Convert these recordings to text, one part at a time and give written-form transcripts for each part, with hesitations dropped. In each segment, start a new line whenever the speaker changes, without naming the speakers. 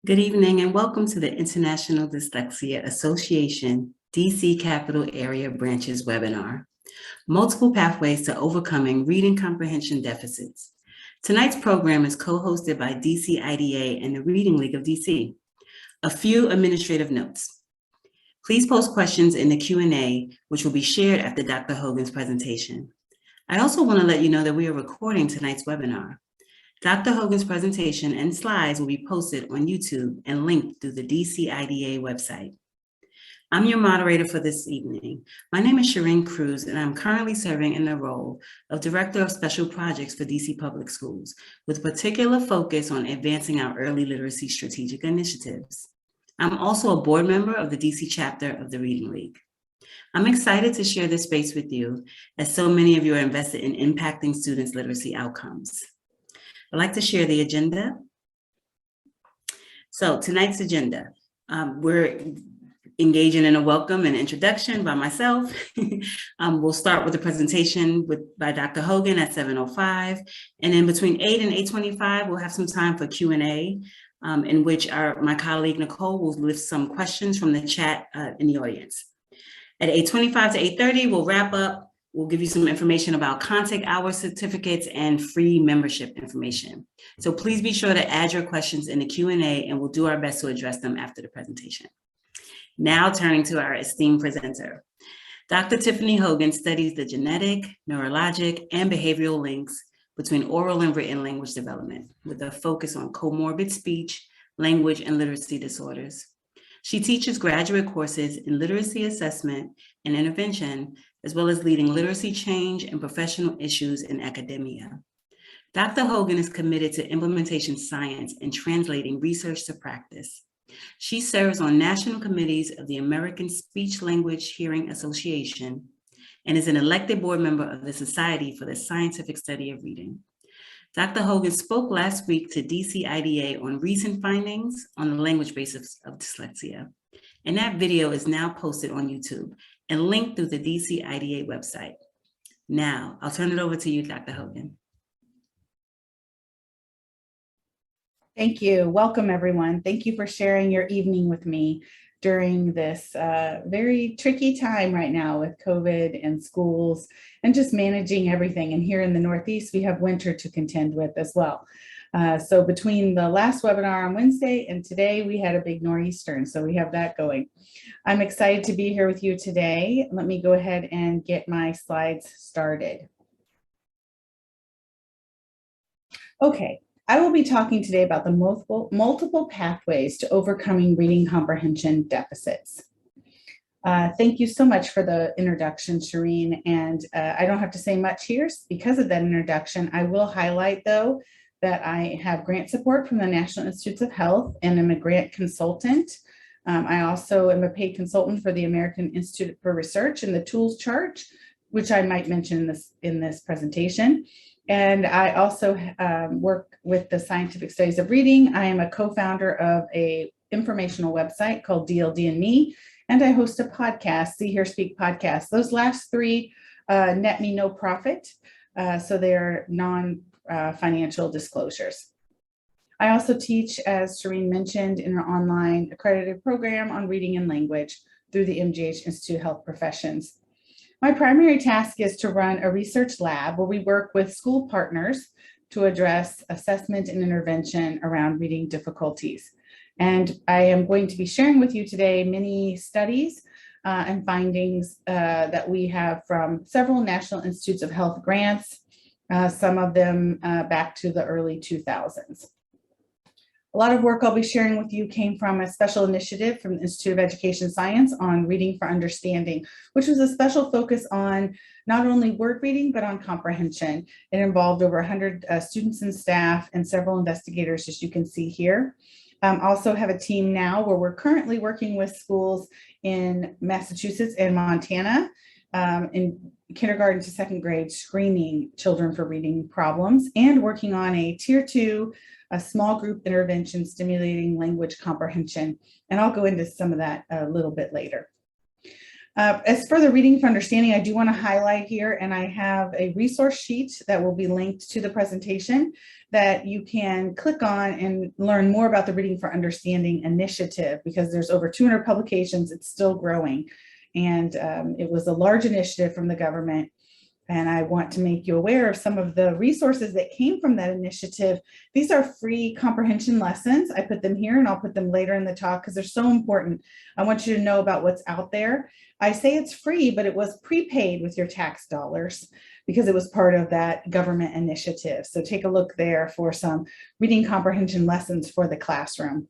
Good evening and welcome to the International Dyslexia Association DC Capital Area Branches webinar, Multiple Pathways to Overcoming Reading Comprehension Deficits. Tonight's program is co-hosted by DC IDA and the Reading League of DC. A few administrative notes. Please post questions in the Q&A, which will be shared after Dr. Hogan's presentation. I also want to let you know that we are recording tonight's webinar. Dr. Hogan's presentation and slides will be posted on YouTube and linked through the DC IDA website. I'm your moderator for this evening. My name is Shireen Cruz, and I'm currently serving in the role of Director of Special Projects for DC Public Schools, with particular focus on advancing our early literacy strategic initiatives. I'm also a board member of the DC chapter of the Reading League. I'm excited to share this space with you, as so many of you are invested in impacting students' literacy outcomes. I'd like to share the agenda. So tonight's agenda, we're engaging in a welcome and introduction by myself. We'll start with a presentation by Dr. Hogan at 7:05, and then between 8 and 8:25, we'll have some time for Q&A, in which my colleague Nicole will lift some questions from the chat in the audience. At 8:25 to 8:30, we'll wrap up. We'll give you some information about contact hour certificates and free membership information. So please be sure to add your questions in the Q&A, and we'll do our best to address them after the presentation. Now turning to our esteemed presenter. Dr. Tiffany Hogan studies the genetic, neurologic, and behavioral links between oral and written language development, with a focus on comorbid speech, language, and literacy disorders. She teaches graduate courses in literacy assessment and intervention, as well as leading literacy change and professional issues in academia. Dr. Hogan is committed to implementation science and translating research to practice. She serves on national committees of the American Speech Language Hearing Association and is an elected board member of the Society for the Scientific Study of Reading. Dr. Hogan spoke last week to DC IDA on recent findings on the language basis of dyslexia. And that video is now posted on YouTube and linked through the DC IDA website. Now, I'll turn it over to you, Dr. Hogan.
Thank you. Welcome, everyone. Thank you for sharing your evening with me during this very tricky time right now with COVID and schools and just managing everything. And here in the Northeast, we have winter to contend with as well. So between the last webinar on Wednesday and today, we had a big nor'easter, so we have that going. I'm excited to be here with you today. Let me go ahead and get my slides started. Okay. I will be talking today about the multiple pathways to overcoming reading comprehension deficits. Thank you so much for the introduction, Shireen, and I don't have to say much here because of that introduction. I will highlight, though, that I have grant support from the National Institutes of Health and I'm a grant consultant. I also am a paid consultant for the American Institute for Research and the tools chart, which I might mention in this presentation. And I also work with the Scientific Studies of Reading. I am a co-founder of an informational website called Dld and Me, and I host a podcast, See Hear Speak podcast. Those last three net me no profit, so they are non-financial disclosures. I also teach, as Shireen mentioned, in our online accredited program on reading and language through the MGH Institute of Health Professions. My primary task is to run a research lab where we work with school partners to address assessment and intervention around reading difficulties. And I am going to be sharing with you today many studies and findings that we have from several National Institutes of Health grants, some of them back to the early 2000s. A lot of work I'll be sharing with you came from a special initiative from the Institute of Education Science on Reading for Understanding, which was a special focus on not only word reading, but on comprehension. It involved over 100 students and staff and several investigators, as you can see here. Also have a team now where we're currently working with schools in Massachusetts and Montana in kindergarten to second grade, screening children for reading problems and working on a tier 2 a small group intervention stimulating language comprehension. And I'll go into some of that a little bit later. As for the reading for understanding, I do want to highlight here, and I have a resource sheet that will be linked to the presentation that you can click on and learn more about the Reading for Understanding initiative, because there's over 200 publications. It's still growing, and it was a large initiative from the government. And I want to make you aware of some of the resources that came from that initiative. These are free comprehension lessons. I put them here and I'll put them later in the talk because they're so important. I want you to know about what's out there. I say it's free, but it was prepaid with your tax dollars because it was part of that government initiative. So take a look there for some reading comprehension lessons for the classroom.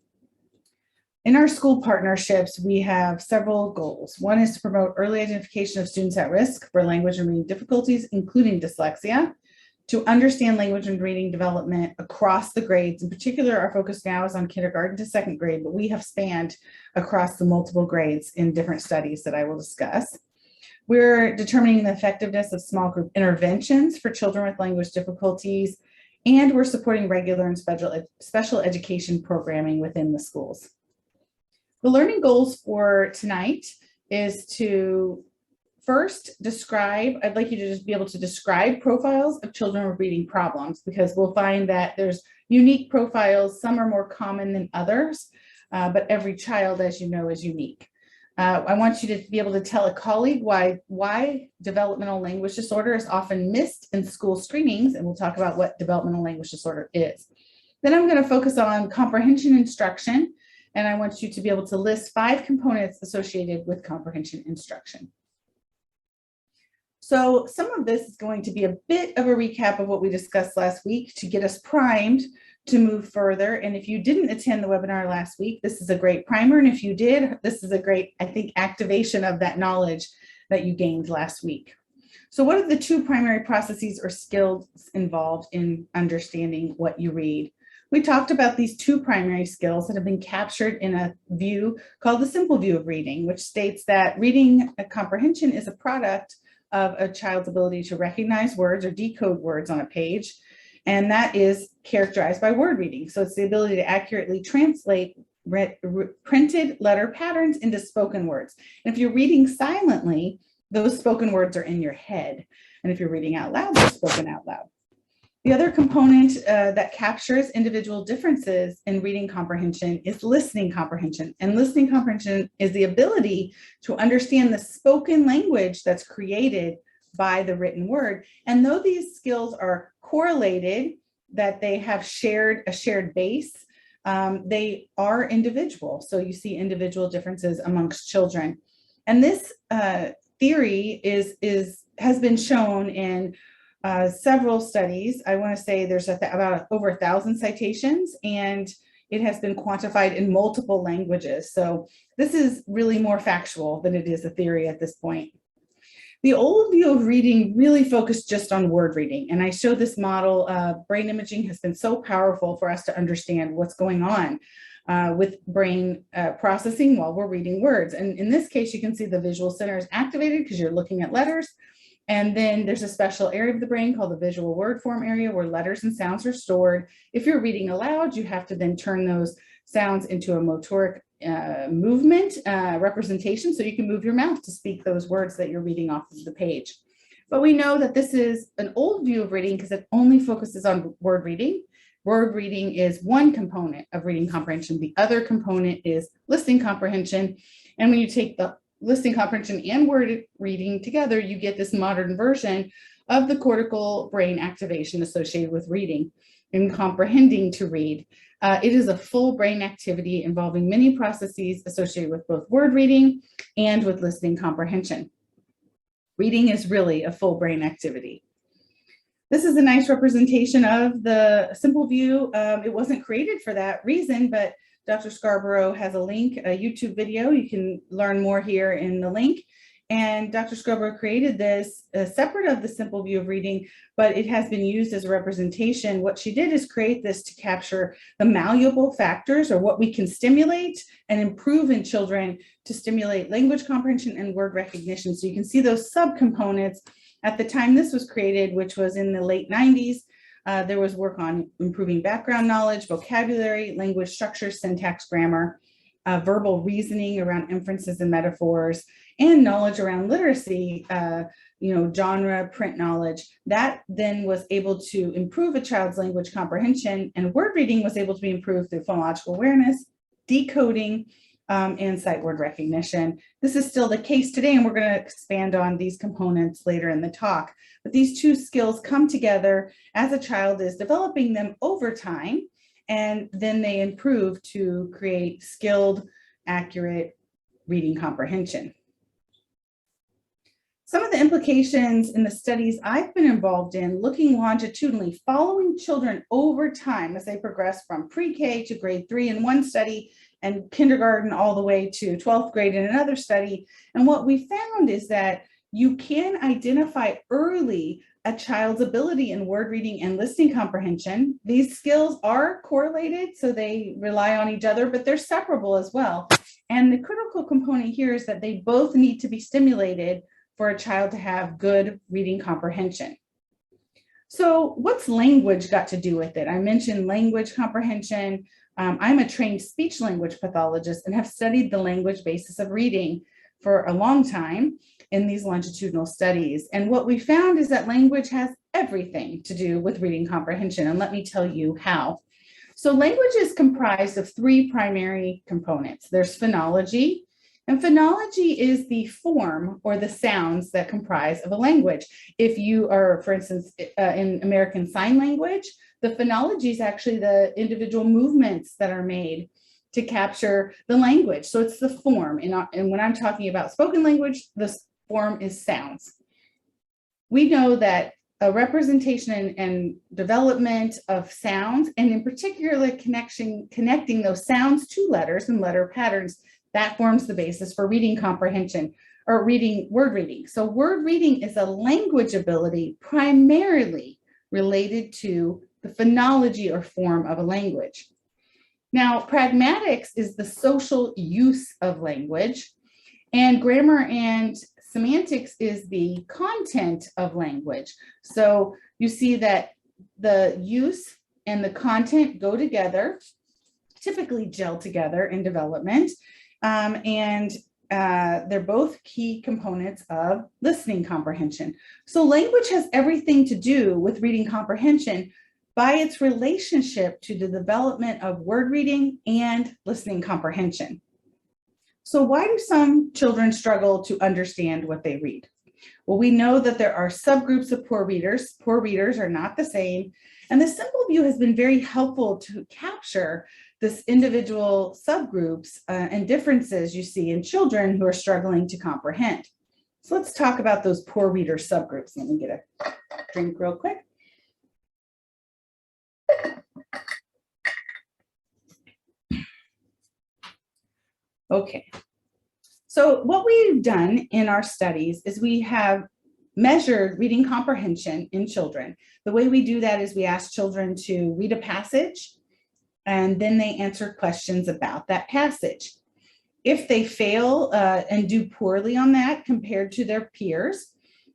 In our school partnerships, we have several goals. One is to promote early identification of students at risk for language and reading difficulties, including dyslexia, to understand language and reading development across the grades. In particular, our focus now is on kindergarten to second grade, but we have spanned across the multiple grades in different studies that I will discuss. We're determining the effectiveness of small group interventions for children with language difficulties, and we're supporting regular and special education programming within the schools. The learning goals for tonight is to first describe, I'd like you to just be able to describe profiles of children with reading problems, because we'll find that there's unique profiles. Some are more common than others, but every child, as you know, is unique. I want you to be able to tell a colleague why developmental language disorder is often missed in school screenings, and we'll talk about what developmental language disorder is. Then I'm going to focus on comprehension instruction, and I want you to be able to list 5 components associated with comprehension instruction. So some of this is going to be a bit of a recap of what we discussed last week to get us primed to move further. And if you didn't attend the webinar last week, this is a great primer. And if you did, this is a great, I think, activation of that knowledge that you gained last week. So what are the 2 primary processes or skills involved in understanding what you read? We talked about these 2 primary skills that have been captured in a view called the simple view of reading, which states that reading comprehension is a product of a child's ability to recognize words or decode words on a page. And that is characterized by word reading. So it's the ability to accurately translate printed letter patterns into spoken words. And if you're reading silently, those spoken words are in your head. And if you're reading out loud, they're spoken out loud. The other component that captures individual differences in reading comprehension is listening comprehension. And listening comprehension is the ability to understand the spoken language that's created by the written word. And though these skills are correlated, that they have a shared base, they are individual. So you see individual differences amongst children. And this theory has been shown in several studies. I want to say there's about over 1,000 citations, and it has been quantified in multiple languages. So this is really more factual than it is a theory at this point. The old view of reading really focused just on word reading. And I showed this model. Brain imaging has been so powerful for us to understand what's going on with brain processing while we're reading words. And in this case, you can see the visual center is activated because you're looking at letters. And then there's a special area of the brain called the visual word form area where letters and sounds are stored. If you're reading aloud, you have to then turn those sounds into a motoric movement representation, so you can move your mouth to speak those words that you're reading off of the page. But we know that this is an old view of reading because it only focuses on word reading. Word reading is one component of reading comprehension. The other component is listening comprehension. And when you take the listening comprehension and word reading together, you get this modern version of the cortical brain activation associated with reading and comprehending to read. It is a full brain activity involving many processes associated with both word reading and with listening comprehension. Reading is really a full brain activity. This is a nice representation of the simple view. It wasn't created for that reason, but Dr. Scarborough has a link, a YouTube video. You can learn more here in the link. And Dr. Scarborough created this separate of the simple view of reading, but it has been used as a representation. What she did is create this to capture the malleable factors, or what we can stimulate and improve in children to stimulate language comprehension and word recognition. So you can see those subcomponents. At the time this was created, which was in the late 90s, there was work on improving background knowledge, vocabulary, language structure, syntax, grammar, verbal reasoning around inferences and metaphors, and knowledge around literacy, genre, print knowledge, that then was able to improve a child's language comprehension, and word reading was able to be improved through phonological awareness, decoding, and sight word recognition. This is still the case today, and we're going to expand on these components later in the talk. But these two skills come together as a child is developing them over time, and then they improve to create skilled, accurate reading comprehension. Some of the implications in the studies I've been involved in, looking longitudinally, following children over time as they progress from pre-K to grade 3 in one study, and kindergarten all the way to 12th grade in another study. And what we found is that you can identify early a child's ability in word reading and listening comprehension. These skills are correlated, so they rely on each other, but they're separable as well. And the critical component here is that they both need to be stimulated for a child to have good reading comprehension. So what's language got to do with it? I mentioned language comprehension. I'm a trained speech language pathologist and have studied the language basis of reading for a long time in these longitudinal studies. And what we found is that language has everything to do with reading comprehension. And let me tell you how. So language is comprised of three primary components. There's phonology, and phonology is the form or the sounds that comprise of a language. If you are, for instance, in American Sign Language, the phonology is actually the individual movements that are made to capture the language. So it's the form. And when I'm talking about spoken language, the form is sounds. We know that a representation and development of sounds, and in particular connecting those sounds to letters and letter patterns, that forms the basis for reading comprehension or word reading. So word reading is a language ability primarily related to the phonology or form of a language. Now, pragmatics is the social use of language, and grammar and semantics is the content of language. So you see that the use and the content go together, typically gel together in development. They're both key components of listening comprehension. So language has everything to do with reading comprehension by its relationship to the development of word reading and listening comprehension. So why do some children struggle to understand what they read? Well, we know that there are subgroups of poor readers. Poor readers are not the same. And the simple view has been very helpful to capture this individual subgroups and differences you see in children who are struggling to comprehend. So let's talk about those poor reader subgroups. Let me get a drink real quick. Okay, so what we've done in our studies is we have measured reading comprehension in children. The way we do that is we ask children to read a passage, and then they answer questions about that passage. If they fail and do poorly on that compared to their peers,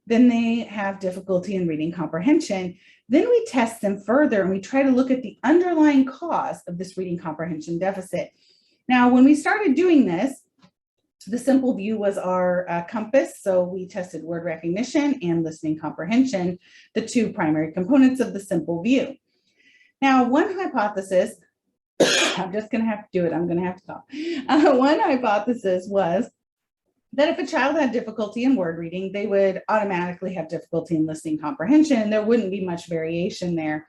then they have difficulty in reading comprehension. Then we test them further and we try to look at the underlying cause of this reading comprehension deficit. Now, when we started doing this, the simple view was our compass. So we tested word recognition and listening comprehension, the two primary components of the simple view. Now, one hypothesis, I'm just going to have to do it. I'm going to have to talk. One hypothesis was that if a child had difficulty in word reading, they would automatically have difficulty in listening comprehension, and there wouldn't be much variation there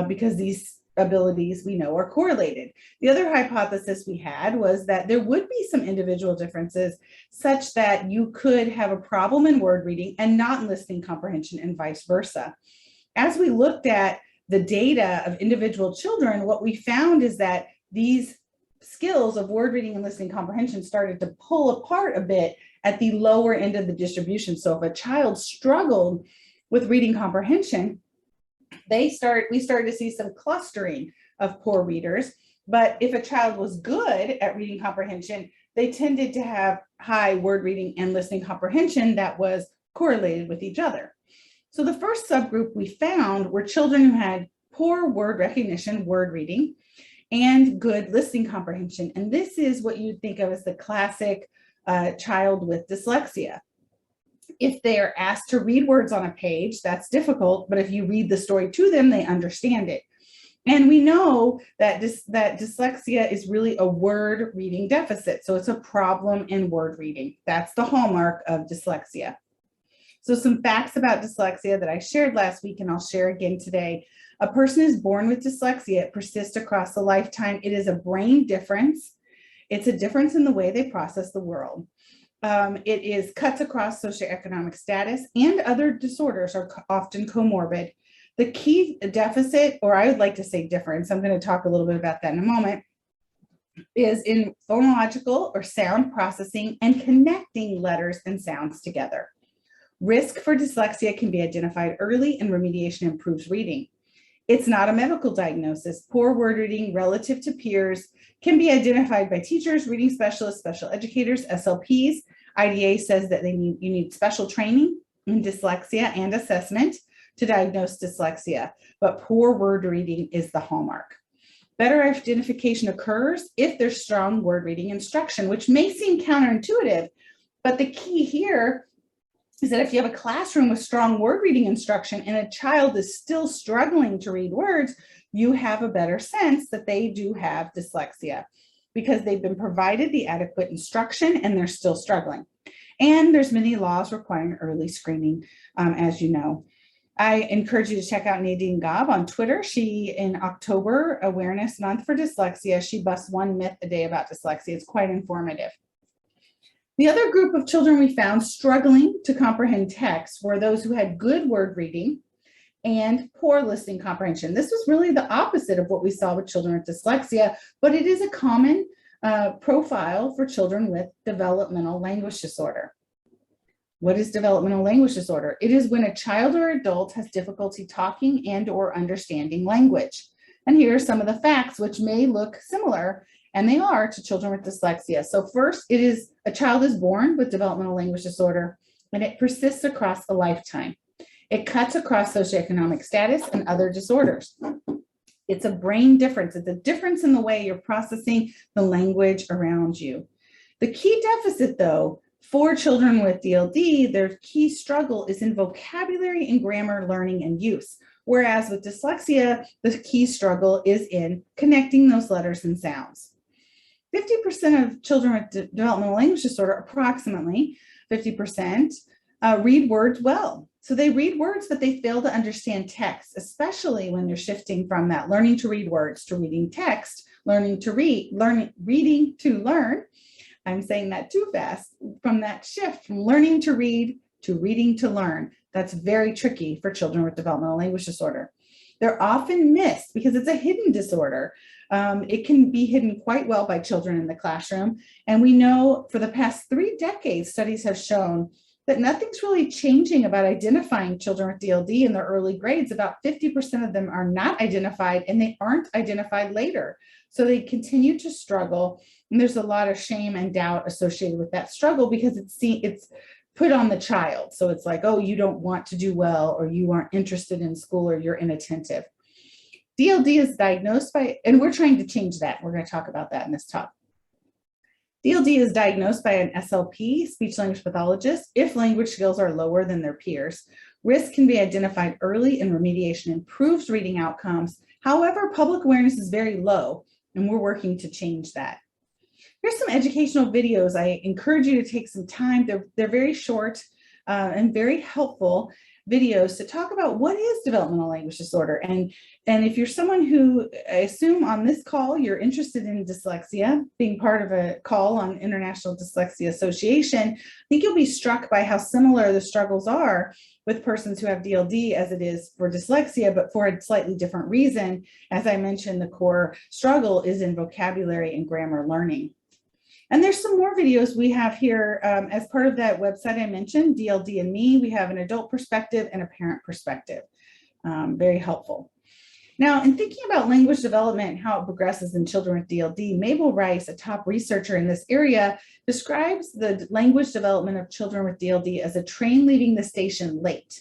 because these abilities we know are correlated. The other hypothesis we had was that there would be some individual differences such that you could have a problem in word reading and not in listening comprehension and vice versa. As we looked at the data of individual children, what we found is that these skills of word reading and listening comprehension started to pull apart a bit at the lower end of the distribution. So if a child struggled with reading comprehension, we started to see some clustering of poor readers. But if a child was good at reading comprehension, they tended to have high word reading and listening comprehension that was correlated with each other. So the first subgroup we found were children who had poor word recognition, word reading, and good listening comprehension. And this is what you'd think of as the classic a child with dyslexia. If they are asked to read words on a page, that's difficult, but if you read the story to them, they understand it. And we know that dyslexia is really a word reading deficit. So it's a problem in word reading. That's the hallmark of dyslexia. So some facts about dyslexia that I shared last week, and I'll share again today. A person is born with dyslexia. It persists across a lifetime. It is a brain difference. It's a difference in the way they process the world. It cuts across socioeconomic status, and other disorders are often comorbid. The key deficit, or I would like to say difference, I'm going to talk a little bit about that in a moment, is in phonological or sound processing and connecting letters and sounds together. Risk for dyslexia can be identified early, and remediation improves reading. It's not a medical diagnosis. Poor word reading relative to peers can be identified by teachers, reading specialists, special educators, SLPs. IDA says that you need special training in dyslexia and assessment to diagnose dyslexia, but poor word reading is the hallmark. Better identification occurs if there's strong word reading instruction, which may seem counterintuitive, but the key here is that if you have a classroom with strong word reading instruction and a child is still struggling to read words, you have a better sense that they do have dyslexia because they've been provided the adequate instruction and they're still struggling. And there's many laws requiring early screening, as you know. I encourage you to check out Nadine Gobb on Twitter. In October Awareness Month for Dyslexia, she busts one myth a day about dyslexia. It's quite informative. The other group of children we found struggling to comprehend text were those who had good word reading and poor listening comprehension. This was really the opposite of what we saw with children with dyslexia, but it is a common profile for children with developmental language disorder. What is developmental language disorder? It is when a child or adult has difficulty talking and or understanding language. And here are some of the facts which may look similar, and they are, to children with dyslexia. So first, a child is born with developmental language disorder, and it persists across a lifetime. It cuts across socioeconomic status and other disorders. It's a brain difference. It's a difference in the way you're processing the language around you. The key deficit, though, for children with DLD, their key struggle is in vocabulary and grammar learning and use. Whereas with dyslexia, the key struggle is in connecting those letters and sounds. 50% of children with developmental language disorder, approximately 50%, read words well. So they read words, but they fail to understand text, especially when they're shifting from that learning to read words to reading text, learning to read, reading to learn. I'm saying that too fast. From that shift from learning to read to reading to learn, that's very tricky for children with developmental language disorder. They're often missed because it's a hidden disorder. It can be hidden quite well by children in the classroom. And we know for the past 3 decades, studies have shown that nothing's really changing about identifying children with DLD in their early grades. About 50% of them are not identified, and they aren't identified later. So they continue to struggle. And there's a lot of shame and doubt associated with that struggle because it's put on the child. So it's like, oh, you don't want to do well, or you aren't interested in school, or you're inattentive. DLD is diagnosed by, and we're trying to change that. We're going to talk about that in this talk. DLD is diagnosed by an SLP, speech language pathologist, if language skills are lower than their peers. Risk can be identified early, and remediation improves reading outcomes. However, public awareness is very low, and we're working to change that. Here's some educational videos. I encourage you to take some time. They're very short and very helpful videos to talk about what is developmental language disorder. And if you're someone who, I assume on this call, you're interested in dyslexia, being part of a call on International Dyslexia Association, I think you'll be struck by how similar the struggles are with persons who have DLD as it is for dyslexia, but for a slightly different reason. As I mentioned, the core struggle is in vocabulary and grammar learning. And there's some more videos we have here as part of that website I mentioned, DLD and Me. We have an adult perspective and a parent perspective. Very helpful. Now, in thinking about language development and how it progresses in children with DLD, Mabel Rice, a top researcher in this area, describes the language development of children with DLD as a train leaving the station late.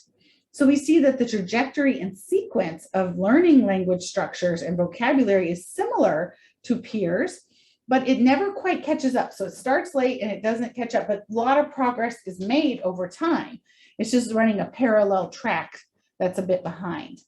So we see that the trajectory and sequence of learning language structures and vocabulary is similar to peers, but it never quite catches up. So it starts late and it doesn't catch up, but a lot of progress is made over time. It's just running a parallel track that's a bit behind.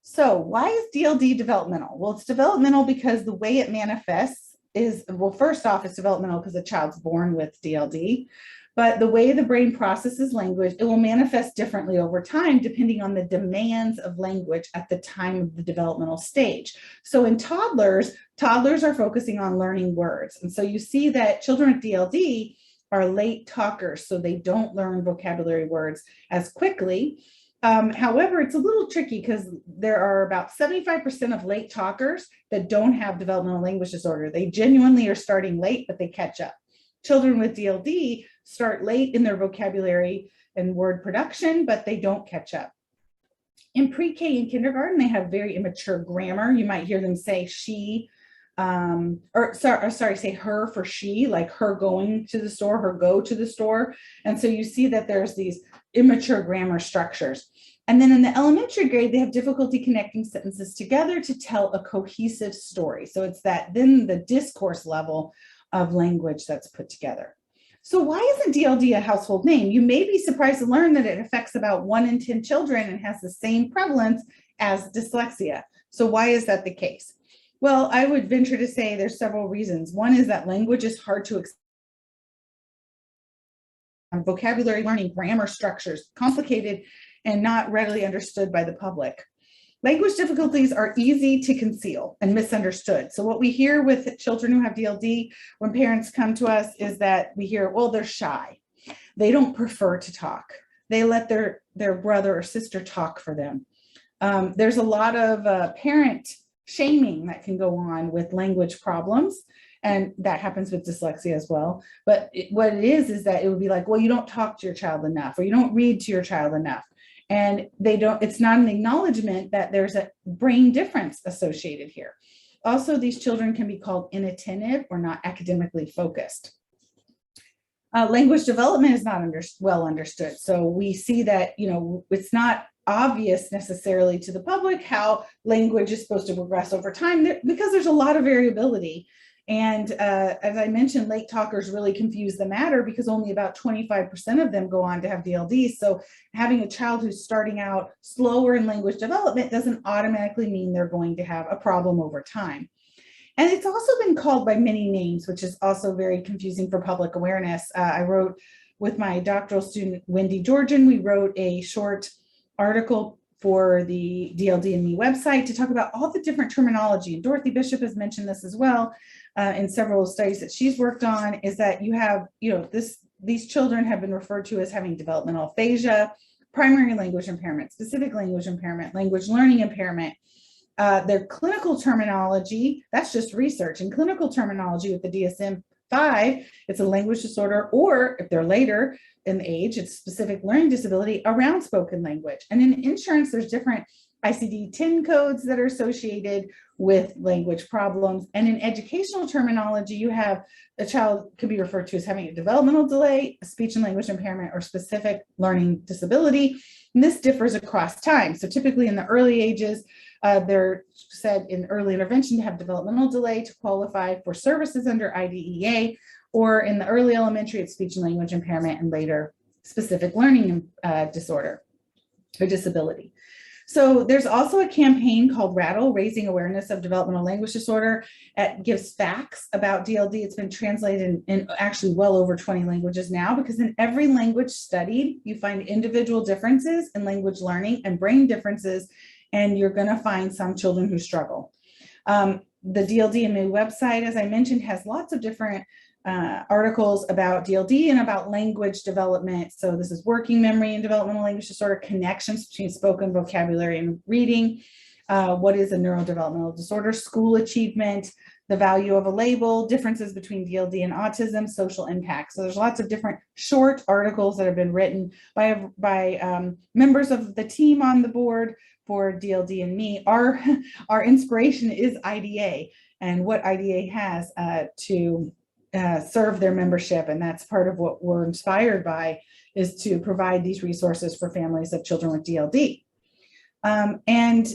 So why is DLD developmental? Well, it's developmental because the way it manifests is, well, first off, it's developmental because the child's born with DLD, but the way the brain processes language, it will manifest differently over time depending on the demands of language at the time of the developmental stage. So in toddlers are focusing on learning words. And so you see that children with DLD are late talkers, so they don't learn vocabulary words as quickly. However, it's a little tricky because there are about 75% of late talkers that don't have developmental language disorder. They genuinely are starting late, but they catch up. Children with DLD start late in their vocabulary and word production, but they don't catch up. In pre-K and kindergarten, they have very immature grammar. You might hear them say she, say her for she, like her going to the store, her go to the store. And so you see that there's these immature grammar structures. And then in the elementary grade, they have difficulty connecting sentences together to tell a cohesive story. So it's that then the discourse level of language that's put together. So why isn't DLD a household name? You may be surprised to learn that it affects about 1 in 10 children and has the same prevalence as dyslexia. So why is that the case? Well, I would venture to say there's several reasons. One is that language is hard to explain. Vocabulary learning, grammar structures, complicated and not readily understood by the public. Language difficulties are easy to conceal and misunderstood. So what we hear with children who have DLD when parents come to us is that we hear, well, they're shy. They don't prefer to talk. They let their brother or sister talk for them. There's a lot of parent shaming that can go on with language problems. And that happens with dyslexia as well. But what it is that it would be like, well, you don't talk to your child enough, or you don't read to your child enough. And it's not an acknowledgement that there's a brain difference associated here. Also, these children can be called inattentive or not academically focused. Language development is not well understood. So we see that, it's not obvious necessarily to the public how language is supposed to progress over time because there's a lot of variability. And as I mentioned, late talkers really confuse the matter because only about 25% of them go on to have DLD. So having a child who's starting out slower in language development doesn't automatically mean they're going to have a problem over time. And it's also been called by many names, which is also very confusing for public awareness. I wrote with my doctoral student, Wendy Georgian, we wrote a short article for the DLD and Me website to talk about all the different terminology. And Dorothy Bishop has mentioned this as well in several studies that she's worked on, is that you have, these children have been referred to as having developmental aphasia, primary language impairment, specific language impairment, language learning impairment. Their clinical terminology, that's just research. And clinical terminology with the DSM-5, it's a language disorder, or if they're later in age, it's specific learning disability around spoken language. And in insurance, there's different ICD-10 codes that are associated with language problems. And in educational terminology, you have a child can be referred to as having a developmental delay, a speech and language impairment, or specific learning disability. And this differs across time. So typically in the early ages, they're said in early intervention to have developmental delay to qualify for services under IDEA, or in the early elementary, it's speech and language impairment, and later specific learning disorder or disability. So there's also a campaign called Rattle, Raising Awareness of Developmental Language Disorder. It gives facts about DLD. It's been translated in actually well over 20 languages now, because in every language studied, you find individual differences in language learning and brain differences, and you're going to find some children who struggle. The DLD and Me website, as I mentioned, has lots of different articles about DLD and about language development. So this is working memory and developmental language disorder, connections between spoken vocabulary and reading, what is a neurodevelopmental disorder, school achievement, the value of a label, differences between DLD and autism, social impact. So there's lots of different short articles that have been written by members of the team on the board for DLD and Me. Our inspiration is IDA and what IDA has to serve their membership, and that's part of what we're inspired by, is to provide these resources for families of children with DLD. And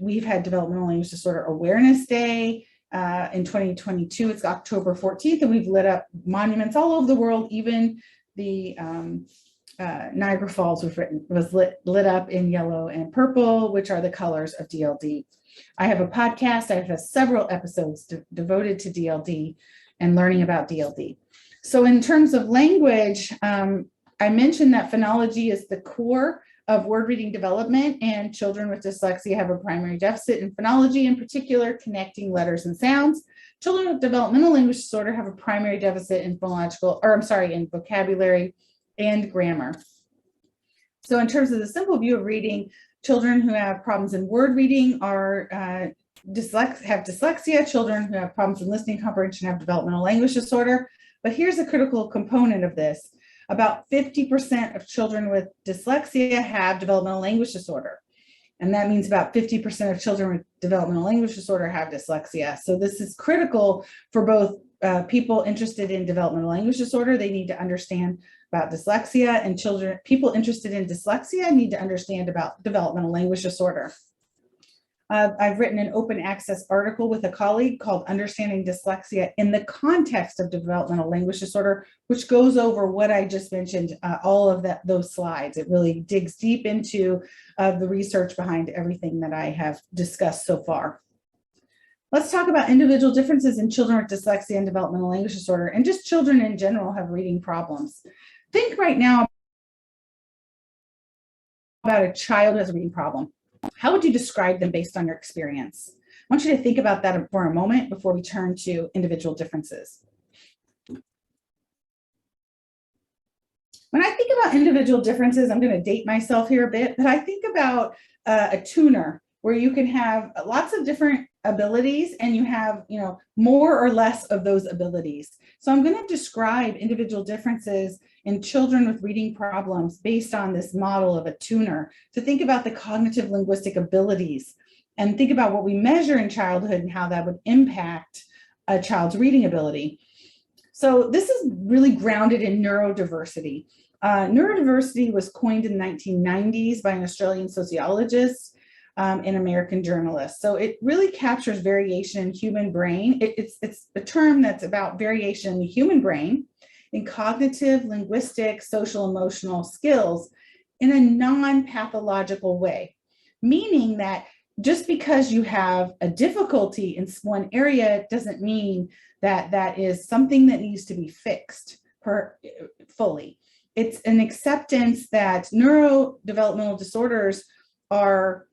we've had Developmental Language Disorder Awareness Day in 2022. It's October 14th, and we've lit up monuments all over the world. Even the Niagara Falls was lit up in yellow and purple, which are the colors of DLD. I have a podcast. I have several episodes devoted to DLD and learning about DLD. So in terms of language, I mentioned that phonology is the core of word reading development, and children with dyslexia have a primary deficit in phonology, in particular connecting letters and sounds. Children with developmental language disorder have a primary deficit in in vocabulary and grammar. So in terms of the simple view of reading, children who have problems in word reading have dyslexia. Children who have problems in listening comprehension have developmental language disorder. But here's a critical component of this. About 50% of children with dyslexia have developmental language disorder. And that means about 50% of children with developmental language disorder have dyslexia. So this is critical for both people interested in developmental language disorder. They need to understand about dyslexia, and people interested in dyslexia need to understand about developmental language disorder. I've written an open access article with a colleague called Understanding Dyslexia in the Context of Developmental Language Disorder, which goes over what I just mentioned, all of those slides. It really digs deep into the research behind everything that I have discussed so far. Let's talk about individual differences in children with dyslexia and developmental language disorder, and just children in general have reading problems. Think right now about a child who has a reading problem. How would you describe them based on your experience? I want you to think about that for a moment before we turn to individual differences. When I think about individual differences, I'm going to date myself here a bit, but I think about a tuner where you can have lots of different abilities and you have, more or less of those abilities. So I'm going to describe individual differences in children with reading problems based on this model of a tuner, to think about the cognitive linguistic abilities and think about what we measure in childhood and how that would impact a child's reading ability. So this is really grounded in neurodiversity. Neurodiversity was coined in the 1990s by an Australian sociologist and American journalist. So it really captures variation in human brain. It's a term that's about variation in the human brain in cognitive, linguistic, social, emotional skills in a non-pathological way, meaning that just because you have a difficulty in one area doesn't mean that that is something that needs to be fixed fully. It's an acceptance that neurodevelopmental disorders are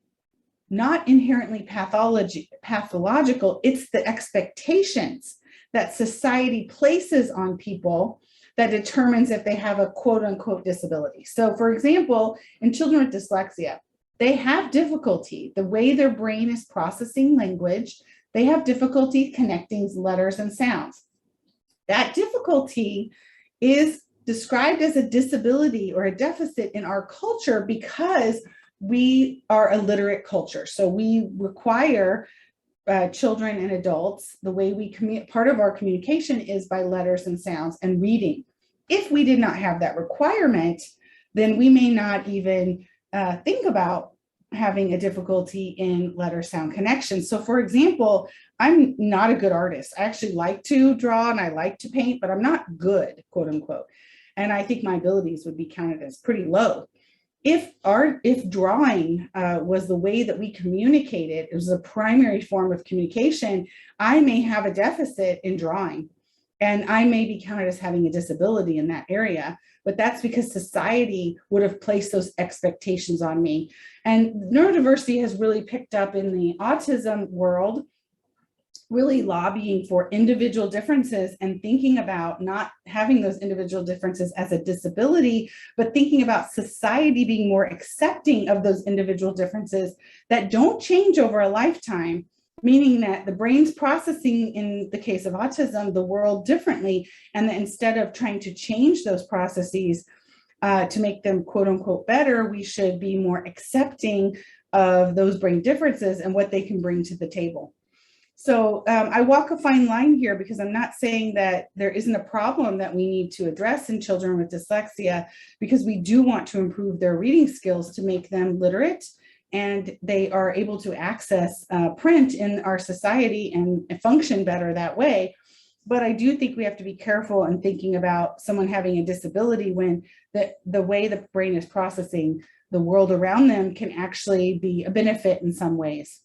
not inherently pathological. It's the expectations that society places on people that determines if they have a quote unquote disability. So for example, in children with dyslexia, they have difficulty, the way their brain is processing language, they have difficulty connecting letters and sounds. That difficulty is described as a disability or a deficit in our culture because we are a literate culture. So we require children and adults, the way we part of our communication is by letters and sounds and reading. If we did not have that requirement, then we may not even think about having a difficulty in letter sound connection. So for example, I'm not a good artist. I actually like to draw and I like to paint, but I'm not good, quote unquote. And I think my abilities would be counted as pretty low. If drawing was the way that we communicated, it was a primary form of communication, I may have a deficit in drawing and I may be counted as having a disability in that area, but that's because society would have placed those expectations on me. And neurodiversity has really picked up in the autism world, really lobbying for individual differences and thinking about not having those individual differences as a disability, but thinking about society being more accepting of those individual differences that don't change over a lifetime, meaning that the brain's processing, in the case of autism, the world differently, and that instead of trying to change those processes to make them quote unquote better, we should be more accepting of those brain differences and what they can bring to the table. So I walk a fine line here because I'm not saying that there isn't a problem that we need to address in children with dyslexia, because we do want to improve their reading skills to make them literate and they are able to access print in our society and function better that way. But I do think we have to be careful in thinking about someone having a disability when the way the brain is processing the world around them can actually be a benefit in some ways.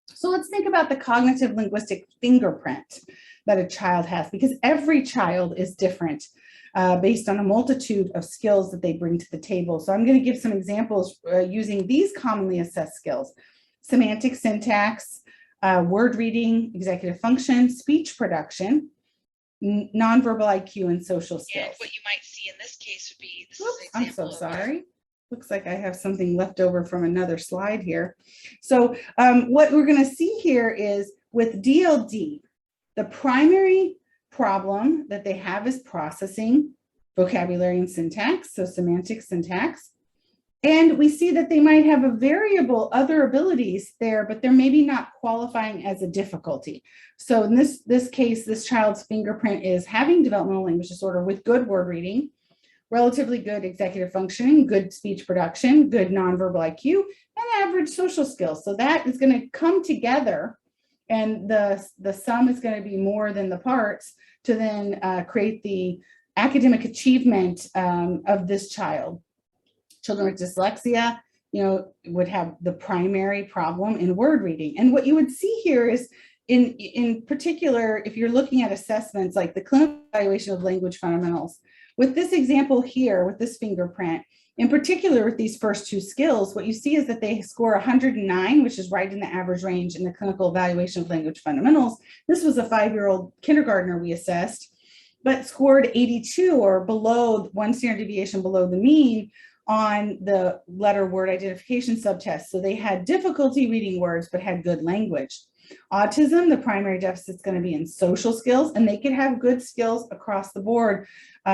So let's think about the cognitive linguistic fingerprint that a child has, because every child is different based on a multitude of skills that they bring to the table. So I'm going to give some examples using these commonly assessed skills: semantic syntax, word reading, executive function, speech production, nonverbal IQ, and social skills.
And what you might see in this case would be, this
Oops,
is an
I'm so
example of
sorry. Looks like I have something left over from another slide here. So what we're going to see here is with DLD, the primary problem that they have is processing vocabulary and syntax, so semantic syntax. And we see that they might have a variable other abilities there, but they're maybe not qualifying as a difficulty. So in this case, this child's fingerprint is having developmental language disorder with good word reading, relatively good executive functioning, good speech production, good nonverbal IQ, and average social skills. So that is going to come together, and the sum is going to be more than the parts to then create the academic achievement of this child. Children with dyslexia, would have the primary problem in word reading. And what you would see here is, in particular, if you're looking at assessments like the clinical evaluation of language fundamentals, with this example here, with this fingerprint, in particular with these first two skills, what you see is that they score 109, which is right in the average range in the clinical evaluation of language fundamentals. This was a 5-year-old kindergartner we assessed, but scored 82 or below, 1 standard deviation below the mean on the letter word identification subtest. So they had difficulty reading words, but had good language. Autism, the primary deficit is going to be in social skills, and they could have good skills across the board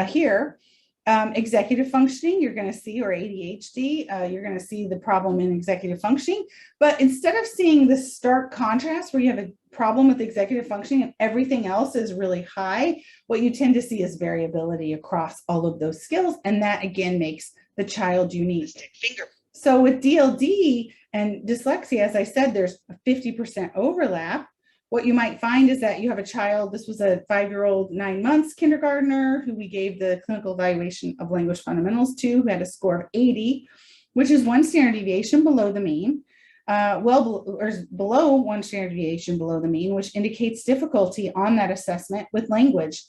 here. Executive functioning, you're going to see, or ADHD, you're going to see the problem in executive functioning. But instead of seeing this stark contrast where you have a problem with executive functioning and everything else is really high, what you tend to see is variability across all of those skills. And that again makes the child unique. So with DLD and dyslexia, as I said, there's a 50% overlap. What you might find is that you have a child, this was a 5-year-old, 9 months kindergartner who we gave the clinical evaluation of language fundamentals to, who had a score of 80, which is 1 standard deviation below the mean, below 1 standard deviation below the mean, which indicates difficulty on that assessment with language.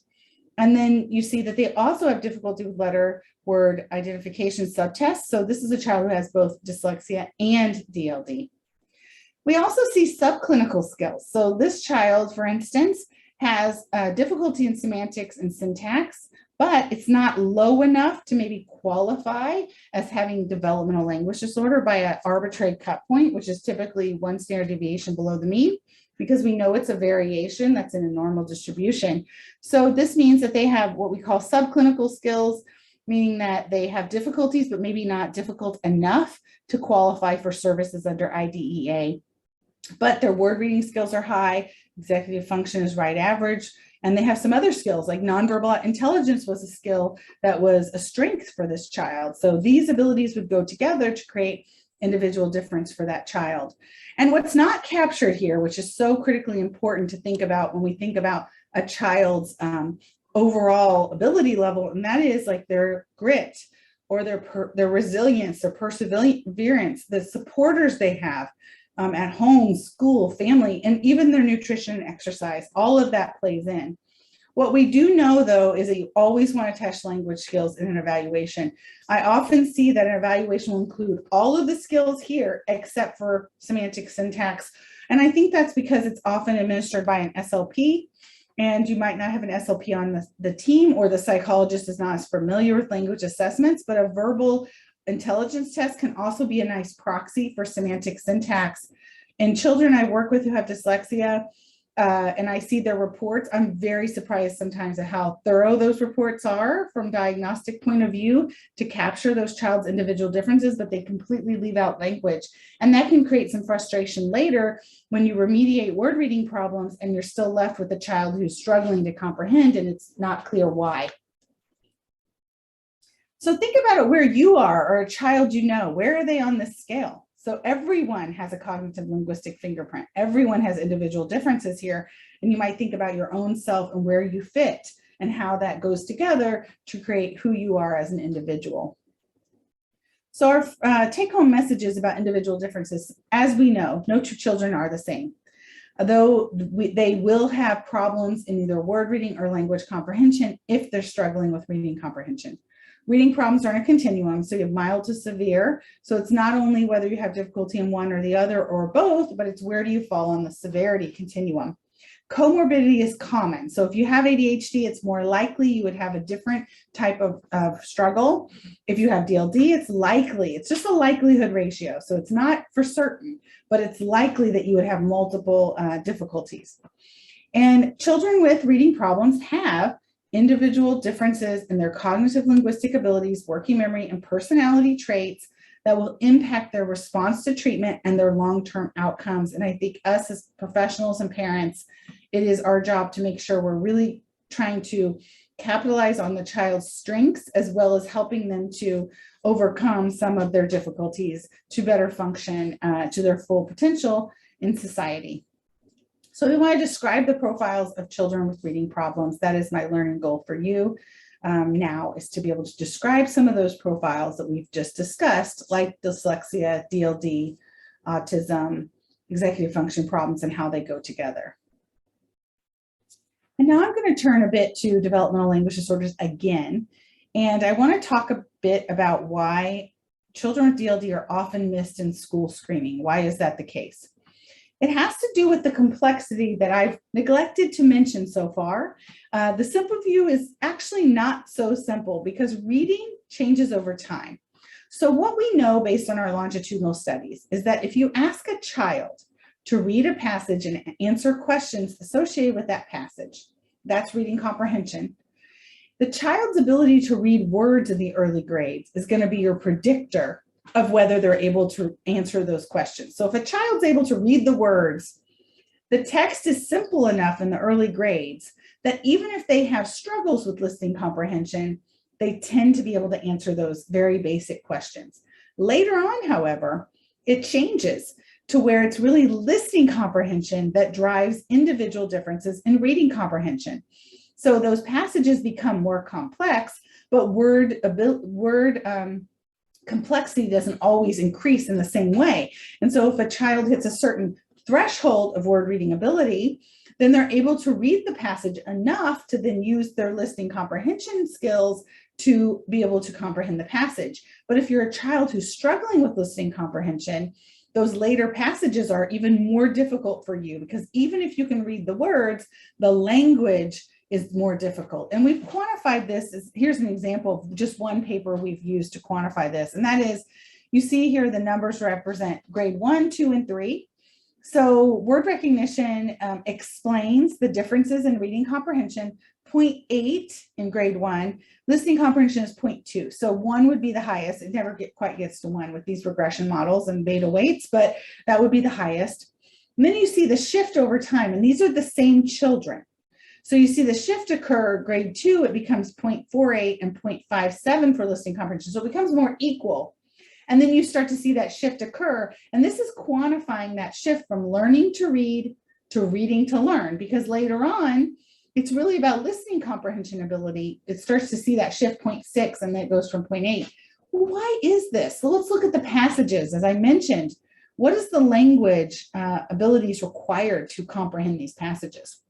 And then you see that they also have difficulty with letter word identification subtests. So this is a child who has both dyslexia and DLD. We also see subclinical skills. So this child, for instance, has difficulty in semantics and syntax, but it's not low enough to maybe qualify as having developmental language disorder by an arbitrary cut point, which is typically 1 standard deviation below the mean, because we know it's a variation that's in a normal distribution. So this means that they have what we call subclinical skills, meaning that they have difficulties, but maybe not difficult enough to qualify for services under IDEA. But their word reading skills are high, executive function is right average, and they have some other skills like nonverbal intelligence was a skill that was a strength for this child. So these abilities would go together to create individual difference for that child. And what's not captured here, which is so critically important to think about when we think about a child's overall ability level, and that is like their grit or their resilience or perseverance, the supporters they have at home, school, family, and even their nutrition and exercise. All of that plays in. What we do know, though, is that you always want to test language skills in an evaluation. I often see that an evaluation will include all of the skills here except for semantic syntax. And I think that's because it's often administered by an SLP, and you might not have an SLP on the team, or the psychologist is not as familiar with language assessments, but a verbal intelligence test can also be a nice proxy for semantic syntax. In children I work with who have dyslexia, and I see their reports, I'm very surprised sometimes at how thorough those reports are from diagnostic point of view to capture those child's individual differences, but they completely leave out language. And that can create some frustration later when you remediate word reading problems and you're still left with a child who's struggling to comprehend and it's not clear why. So think about it where you are, or a child you know, where are they on this scale? So everyone has a cognitive linguistic fingerprint. Everyone has individual differences here. And you might think about your own self and where you fit and how that goes together to create who you are as an individual. So our take-home messages about individual differences, as we know, no two children are the same. Although they will have problems in either word reading or language comprehension if they're struggling with reading comprehension. Reading problems are in a continuum, so you have mild to severe. So it's not only whether you have difficulty in one or the other or both, but it's where do you fall on the severity continuum. Comorbidity is common. So if you have ADHD, it's more likely you would have a different type of struggle. If you have DLD, it's likely, it's just a likelihood ratio. So it's not for certain, but it's likely that you would have multiple difficulties. And children with reading problems have individual differences in their cognitive linguistic abilities, working memory, and personality traits that will impact their response to treatment and their long-term outcomes. And I think us as professionals and parents, it is our job to make sure we're really trying to capitalize on the child's strengths as well as helping them to overcome some of their difficulties to better function to their full potential in society. So we want to describe the profiles of children with reading problems. That is my learning goal for you now, is to be able to describe some of those profiles that we've just discussed, like dyslexia, DLD, autism, executive function problems, and how they go together. And now I'm going to turn a bit to developmental language disorders again. And I want to talk a bit about why children with DLD are often missed in school screening. Why is that the case? It has to do with the complexity that I've neglected to mention so far. The simple view is actually not so simple because reading changes over time. So what we know based on our longitudinal studies is that if you ask a child to read a passage and answer questions associated with that passage, that's reading comprehension, the child's ability to read words in the early grades is going to be your predictor of whether they're able to answer those questions. So if a child's able to read the words, the text is simple enough in the early grades that even if they have struggles with listening comprehension, they tend to be able to answer those very basic questions. Later on, however, it changes to where it's really listening comprehension that drives individual differences in reading comprehension. So those passages become more complex, but word complexity doesn't always increase in the same way. And so if a child hits a certain threshold of word reading ability, then they're able to read the passage enough to then use their listening comprehension skills to be able to comprehend the passage. But if you're a child who's struggling with listening comprehension, those later passages are even more difficult for you because even if you can read the words, the language is more difficult. And we've quantified this as, here's an example of just one paper we've used to quantify this. And that is, you see here, the numbers represent grade 1, 2, and 3. So word recognition explains the differences in reading comprehension. 0.8 in grade 1, listening comprehension is 0.2. So 1 would be the highest. It never quite gets to 1 with these regression models and beta weights, but that would be the highest. And then you see the shift over time, and these are the same children. So you see the shift occur, grade 2, it becomes 0.48 and 0.57 for listening comprehension. So it becomes more equal. And then you start to see that shift occur. And this is quantifying that shift from learning to read to reading to learn, because later on, it's really about listening comprehension ability. It starts to see that shift 0.6 and then it goes from 0.8. Well, why is this? So let's look at the passages. As I mentioned, what is the language abilities required to comprehend these passages?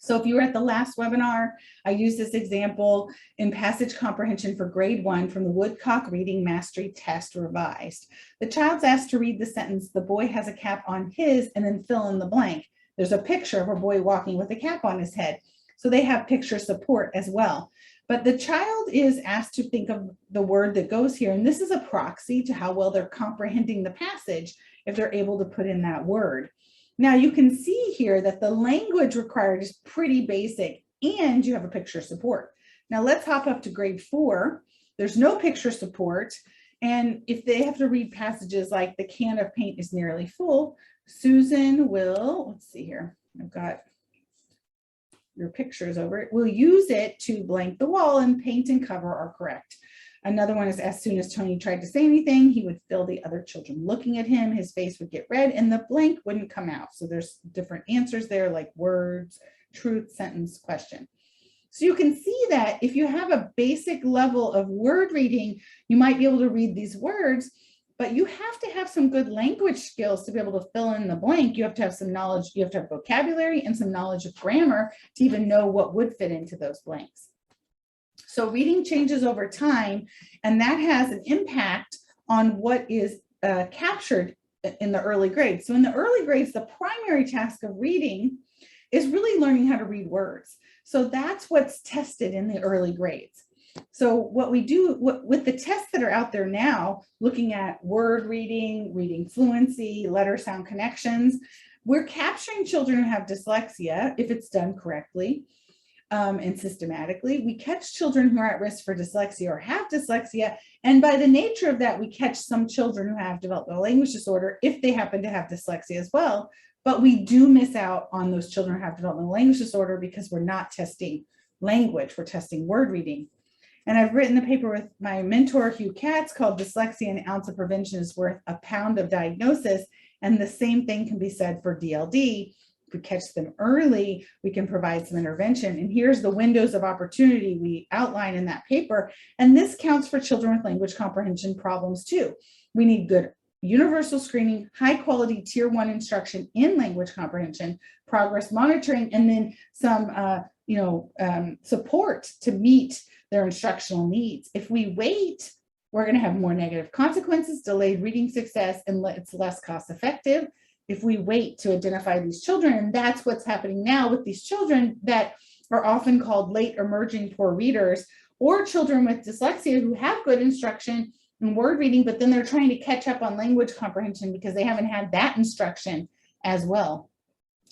So if you were at the last webinar, I used this example in passage comprehension for grade 1 from the Woodcock Reading Mastery Test revised. The child's asked to read the sentence, "The boy has a cap on his," and then fill in the blank. There's a picture of a boy walking with a cap on his head. So they have picture support as well. But the child is asked to think of the word that goes here. And this is a proxy to how well they're comprehending the passage if they're able to put in that word. Now you can see here that the language required is pretty basic and you have a picture support. Now let's hop up to grade 4. There's no picture support. And if they have to read passages like "The can of paint is nearly full," Susan will, let's see here, I've got your pictures over it. We'll use it to blank the wall and paint and cover are correct. Another one is as soon as Tony tried to say anything, he would feel the other children looking at him, his face would get red and the blank wouldn't come out. So there's different answers there like words, truth, sentence, question. So you can see that if you have a basic level of word reading, you might be able to read these words, but you have to have some good language skills to be able to fill in the blank. You have to have some knowledge, you have to have vocabulary and some knowledge of grammar to even know what would fit into those blanks. So reading changes over time, and that has an impact on what is captured in the early grades. So in the early grades, the primary task of reading is really learning how to read words. So that's what's tested in the early grades. So what we do with the tests that are out there now, looking at word reading, reading fluency, letter sound connections, we're capturing children who have dyslexia if it's done correctly and systematically. We catch children who are at risk for dyslexia or have dyslexia. And by the nature of that, we catch some children who have developmental language disorder if they happen to have dyslexia as well. But we do miss out on those children who have developmental language disorder because we're not testing language, we're testing word reading. And I've written a paper with my mentor, Hugh Katz, called Dyslexia, an ounce of prevention is worth a pound of diagnosis. And the same thing can be said for DLD. If we catch them early, we can provide some intervention. And here's the windows of opportunity we outline in that paper. And this counts for children with language comprehension problems too. We need good universal screening, high quality tier 1 instruction in language comprehension, progress monitoring, and then some support to meet their instructional needs. If we wait, we're going to have more negative consequences, delayed reading success, and it's less cost effective if we wait to identify these children. And that's what's happening now with these children that are often called late emerging poor readers, or children with dyslexia who have good instruction in word reading, but then they're trying to catch up on language comprehension because they haven't had that instruction as well.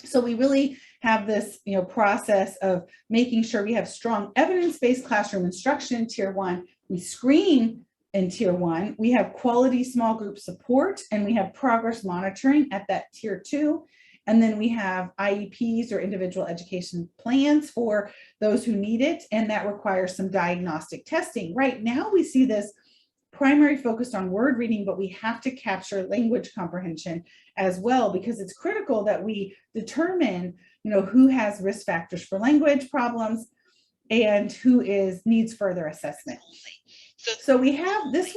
So we really have this process of making sure we have strong evidence-based classroom instruction in tier 1. We screen in tier 1. We have quality small group support, and we have progress monitoring at that tier 2. And then we have IEPs or individual education plans for those who need it, and that requires some diagnostic testing. Right now we see this primary focused on word reading, but we have to capture language comprehension as well, because it's critical that we determine, who has risk factors for language problems and who needs further assessment. So we have this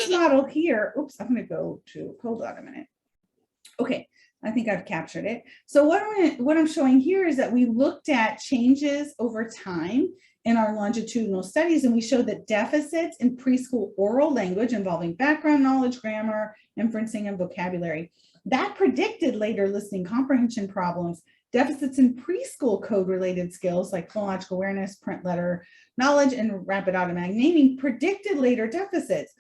model here. Oops, I'm going to go to, hold on a minute. Okay, I think I've captured it. So what I'm showing here is that we looked at changes over time in our longitudinal studies, and we showed that deficits in preschool oral language involving background knowledge, grammar, inferencing, and vocabulary, that predicted later listening comprehension problems. Deficits in preschool code-related skills like phonological awareness, print letter knowledge, and rapid automatic naming predicted later deficits.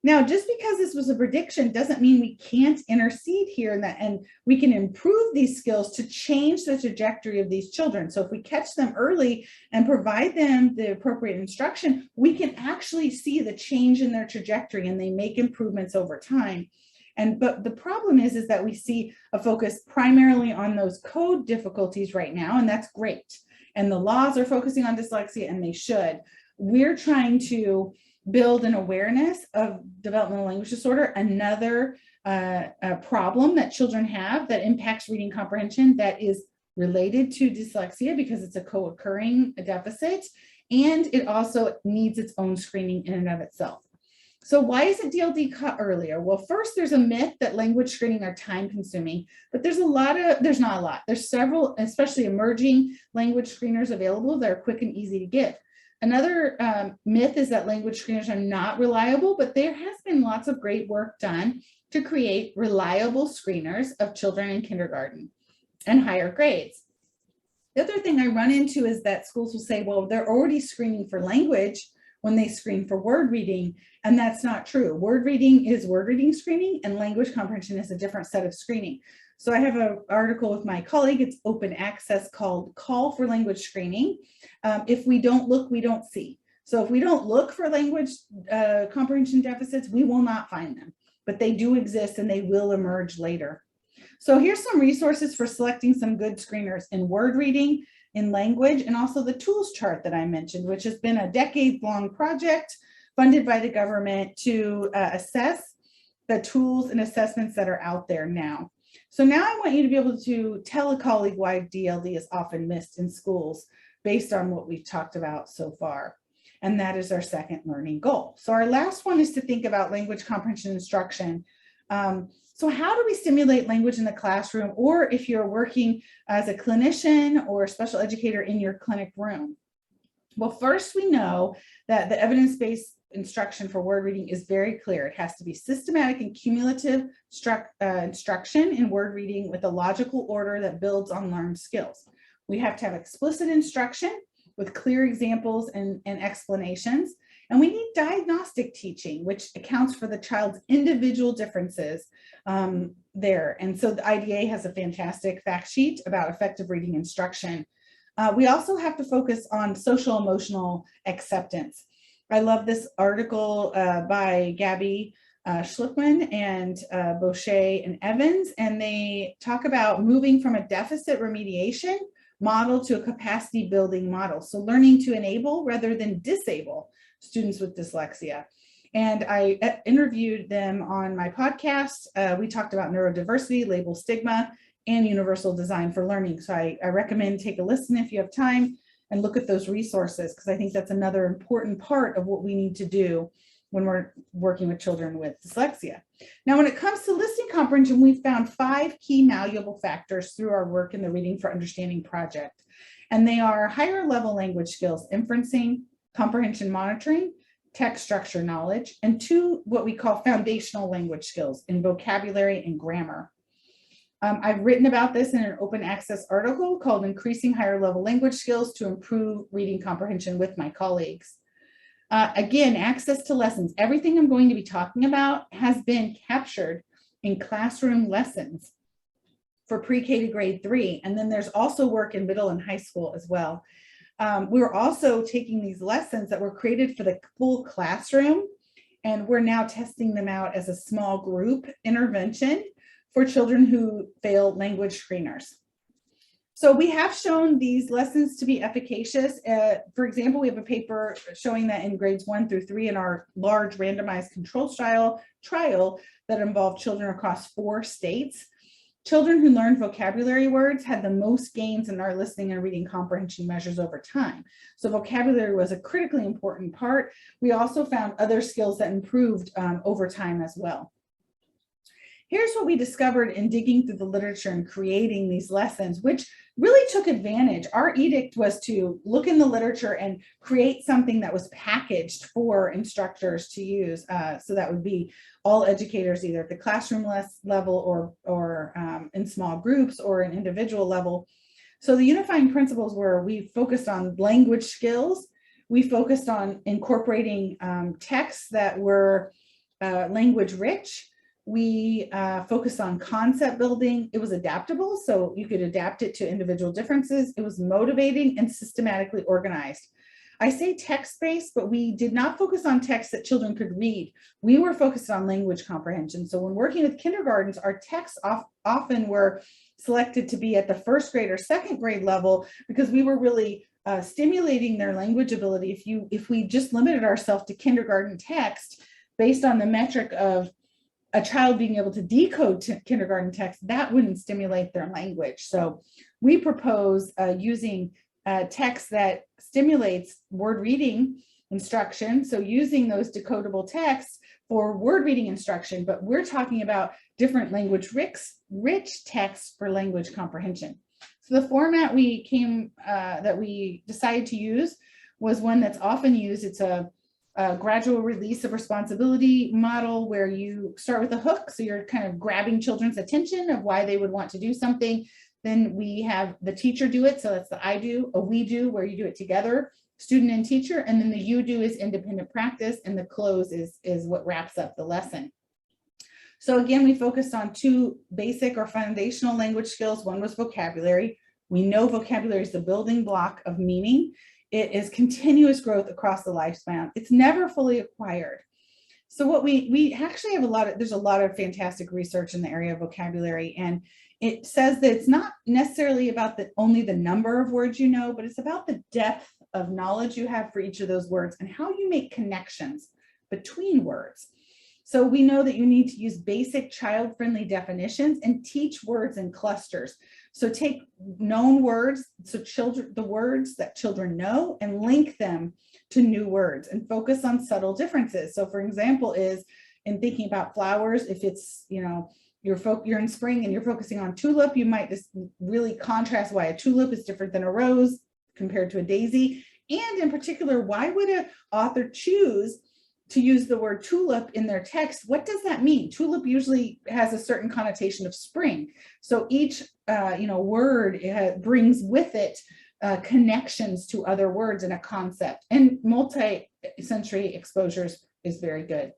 Now, just because this was a prediction doesn't mean we can't intercede here and we can improve these skills to change the trajectory of these children. So if we catch them early and provide them the appropriate instruction, we can actually see the change in their trajectory and they make improvements over time. But the problem is that we see a focus primarily on those code difficulties right now, and that's great. And the laws are focusing on dyslexia, and they should. We're trying to build an awareness of developmental language disorder, another problem that children have that impacts reading comprehension that is related to dyslexia because it's a co-occurring deficit, and it also needs its own screening in and of itself. So why is it DLD caught earlier? Well, first, there's a myth that language screening are time consuming, but there's not a lot. There's several, especially emerging language screeners available that are quick and easy to give. Another myth is that language screeners are not reliable, but there has been lots of great work done to create reliable screeners of children in kindergarten and higher grades. The other thing I run into is that schools will say, well, they're already screening for language when they screen for word reading, and that's not true. Word reading is word reading screening, and language comprehension is a different set of screening. So I have an article with my colleague, it's open access, called Call for Language Screening. If we don't look, we don't see. So if we don't look for language comprehension deficits, we will not find them, but they do exist and they will emerge later. So here's some resources for selecting some good screeners in word reading, in language, and also the tools chart that I mentioned, which has been a decade-long project funded by the government to assess the tools and assessments that are out there now. So now I want you to be able to tell a colleague why DLD is often missed in schools based on what we've talked about so far. And that is our second learning goal. So our last one is to think about language comprehension instruction. So how do we stimulate language in the classroom, or if you're working as a clinician or a special educator in your clinic room? Well, first we know that the evidence-based instruction for word reading is very clear. It has to be systematic and cumulative instruction in word reading with a logical order that builds on learned skills. We have to have explicit instruction with clear examples and explanations. And we need diagnostic teaching, which accounts for the child's individual differences there. And so the IDA has a fantastic fact sheet about effective reading instruction. We also have to focus on social emotional acceptance. I love this article by Gabby Schlickman and Boucher and Evans, and they talk about moving from a deficit remediation model to a capacity building model. So learning to enable rather than disable students with dyslexia. And I interviewed them on my podcast. We talked about neurodiversity, label stigma, and universal design for learning. So I recommend take a listen if you have time and look at those resources, because I think that's another important part of what we need to do when we're working with children with dyslexia. Now, when it comes to listening comprehension, we've found 5 key malleable factors through our work in the Reading for Understanding project. And they are higher level language skills, inferencing, comprehension monitoring, text structure knowledge, and 2 what we call foundational language skills in vocabulary and grammar. I've written about this in an open access article called Increasing Higher Level Language Skills to Improve Reading Comprehension with my colleagues. Again, access to lessons. Everything I'm going to be talking about has been captured in classroom lessons for pre-K to grade 3. And then there's also work in middle and high school as well. We're also taking these lessons that were created for the full classroom, and we're now testing them out as a small group intervention for children who fail language screeners. So we have shown these lessons to be efficacious. For example, we have a paper showing that in grades 1 through 3 in our large randomized control trial that involved children across 4 states. Children who learned vocabulary words had the most gains in our listening and reading comprehension measures over time. So vocabulary was a critically important part. We also found other skills that improved over time as well. Here's what we discovered in digging through the literature and creating these lessons, which really took advantage. Our edict was to look in the literature and create something that was packaged for instructors to use. So that would be all educators, either at the classroom level or in small groups or an individual level. So the unifying principles were, we focused on language skills. We focused on incorporating texts that were language rich. We focused on concept building. It was adaptable, so you could adapt it to individual differences. It was motivating and systematically organized. I say text-based, but we did not focus on text that children could read. We were focused on language comprehension. So when working with kindergartens, our texts often were selected to be at the 1st grade or 2nd grade level, because we were really stimulating their language ability. If we just limited ourselves to kindergarten text based on the metric of a child being able to decode kindergarten text, that wouldn't stimulate their language. So we propose using text that stimulates word reading instruction. So using those decodable texts for word reading instruction, but we're talking about different language rich texts for language comprehension. So the format that we decided to use was one that's often used. It's a gradual release of responsibility model where you start with a hook. So you're kind of grabbing children's attention of why they would want to do something. Then we have the teacher do it. So that's the I do, a we do, where you do it together, student and teacher. And then the you do is independent practice, and the close is what wraps up the lesson. So again, we focused on 2 basic or foundational language skills. One was vocabulary. We know vocabulary is the building block of meaning. It is continuous growth across the lifespan. It's never fully acquired. So what we actually have there's a lot of fantastic research in the area of vocabulary, and it says that it's not necessarily about only the number of words you know, but it's about the depth of knowledge you have for each of those words and how you make connections between words. So we know that you need to use basic child-friendly definitions and teach words in clusters. So take known words, so the words that children know, and link them to new words and focus on subtle differences. So for example is in thinking about flowers, if it's, you're in spring and you're focusing on tulip, you might just really contrast why a tulip is different than a rose compared to a daisy. And in particular, why would an author choose to use the word tulip in their text? What does that mean? Tulip usually has a certain connotation of spring. So each word brings with it connections to other words in a concept, and multi-sensory exposures is very good.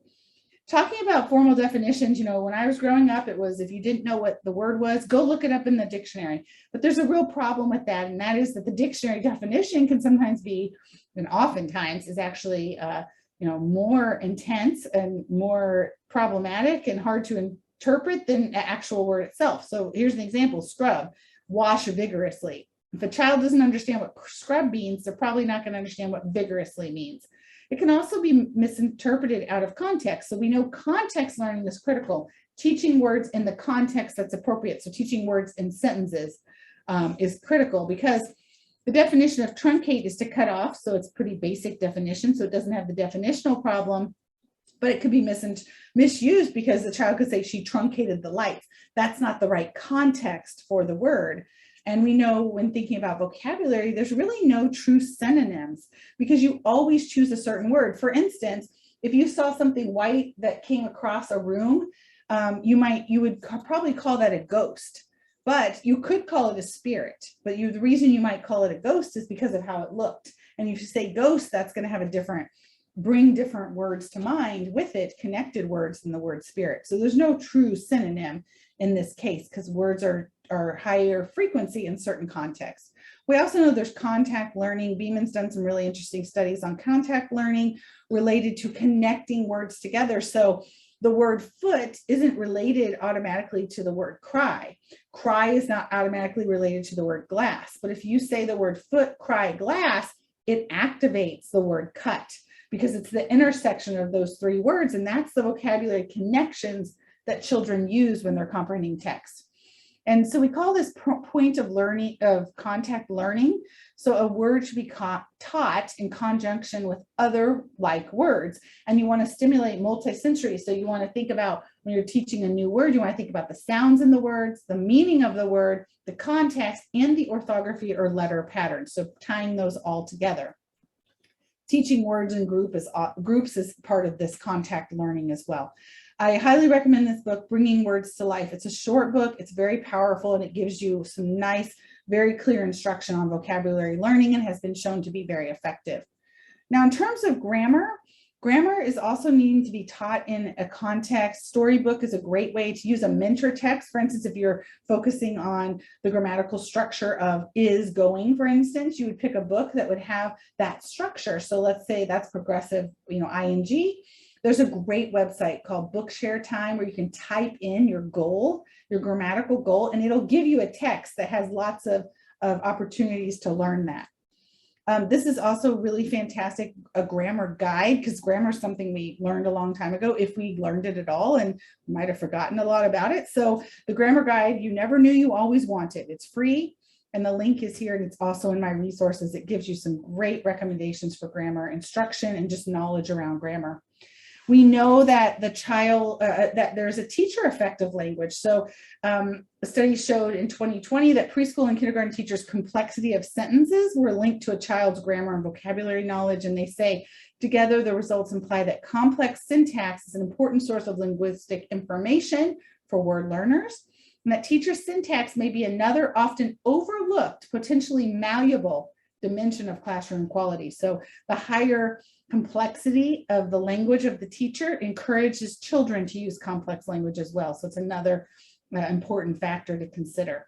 Talking about formal definitions, when I was growing up, it was if you didn't know what the word was, go look it up in the dictionary. But there's a real problem with that, and that is that the dictionary definition can sometimes be, and oftentimes is actually more intense and more problematic and hard to interpret than the actual word itself. So here's an example: scrub, wash vigorously. If a child doesn't understand what scrub means, they're probably not going to understand what vigorously means. It can also be misinterpreted out of context. So we know context learning is critical. Teaching words in the context that's appropriate. So teaching words in sentences is critical, because the definition of truncate is to cut off. So it's pretty basic definition. So it doesn't have the definitional problem, but it could be misused because the child could say she truncated the lights. That's not the right context for the word. And we know when thinking about vocabulary, there's really no true synonyms because you always choose a certain word. For instance, if you saw something white that came across a room, you would probably call that a ghost, but you could call it a spirit. But the reason you might call it a ghost is because of how it looked. And if you say ghost, that's going to have bring different words to mind with it, connected words than the word spirit. So there's no true synonym in this case because words are higher frequency in certain contexts. We also know there's contact learning. Beeman's done some really interesting studies on contact learning related to connecting words together. So the word foot isn't related automatically to the word cry. Cry is not automatically related to the word glass. But if you say the word foot, cry, glass, it activates the word cut because it's the intersection of those three words. And that's the vocabulary connections that children use when they're comprehending text. And so we call this point of learning, of contact learning. So a word should be taught in conjunction with other like words. And you want to stimulate multisensory. So you want to think about when you're teaching a new word, you want to think about the sounds in the words, the meaning of the word, the context, and the orthography or letter patterns. So tying those all together. Teaching words in groups is part of this contact learning as well. I highly recommend this book, Bringing Words to Life. It's a short book, it's very powerful, and it gives you some nice, very clear instruction on vocabulary learning and has been shown to be very effective. Now, in terms of grammar, grammar is also needing to be taught in a context. Storybook is a great way to use a mentor text. For instance, if you're focusing on the grammatical structure of is going, for instance, you would pick a book that would have that structure. So let's say that's progressive, ing. There's a great website called Bookshare Time where you can type in your goal, your grammatical goal, and it'll give you a text that has lots of opportunities to learn that. This is also really fantastic, a grammar guide, because grammar is something we learned a long time ago, if we learned it at all, and might have forgotten a lot about it. So the grammar guide, you never knew you always wanted. It's free, and the link is here, and it's also in my resources. It gives you some great recommendations for grammar instruction and just knowledge around grammar. We know that the child, that there's a teacher effect of language. So a study showed in 2020 that preschool and kindergarten teachers' complexity of sentences were linked to a child's grammar and vocabulary knowledge. And they say, together, the results imply that complex syntax is an important source of linguistic information for word learners, and that teacher syntax may be another often overlooked, potentially malleable dimension of classroom quality. So the higher complexity of the language of the teacher encourages children to use complex language as well. So it's another important factor to consider.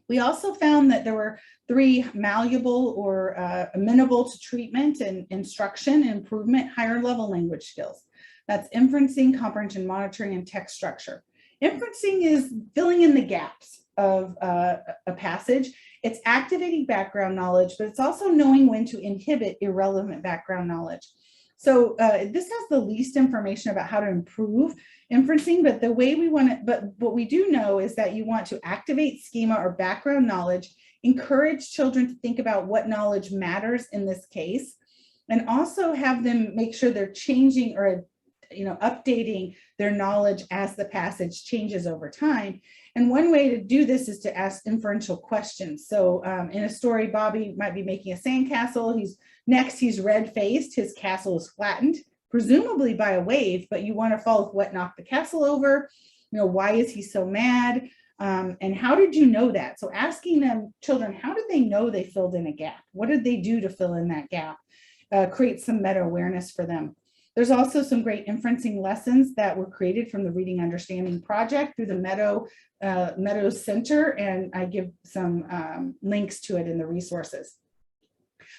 We also found that there were 3 malleable or amenable to treatment and instruction and improvement higher level language skills. That's inferencing, comprehension monitoring, and text structure. Inferencing is filling in the gaps of a passage. It's activating background knowledge, but it's also knowing when to inhibit irrelevant background knowledge. So this has the least information about how to improve inferencing, but the way we want to, but what we do know is that you want to activate schema or background knowledge, encourage children to think about what knowledge matters in this case, and also have them make sure they're changing or updating their knowledge as the passage changes over time. And one way to do this is to ask inferential questions. So in a story, Bobby might be making a sandcastle. He's red-faced, his castle is flattened, presumably by a wave, but you want to follow what knocked the castle over. Why is he so mad? And how did you know that? So asking them, children, how did they know they filled in a gap? What did they do to fill in that gap? Create some meta-awareness for them. There's also some great inferencing lessons that were created from the Reading Understanding Project through the Meadows Center, and I give some links to it in the resources.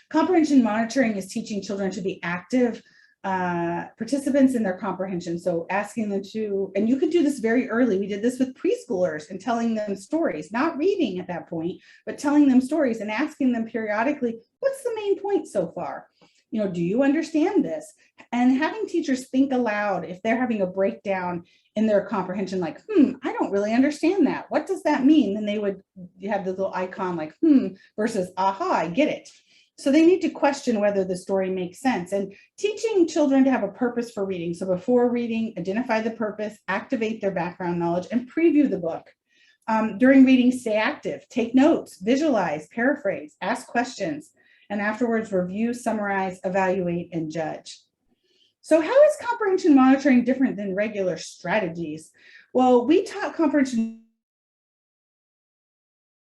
Comprehension monitoring is teaching children to be active participants in their comprehension. So asking them to, and you could do this very early. We did this with preschoolers and telling them stories, not reading at that point, but telling them stories and asking them periodically, what's the main point so far? Do you understand this? And having teachers think aloud if they're having a breakdown in their comprehension, like, I don't really understand that. What does that mean? And they would have the little icon like, versus, aha, I get it. So they need to question whether the story makes sense, and teaching children to have a purpose for reading. So before reading, identify the purpose, activate their background knowledge, and preview the book. During reading, stay active, take notes, visualize, paraphrase, ask questions, and afterwards review, summarize, evaluate, and judge. So how is comprehension monitoring different than regular strategies? Well, we taught comprehension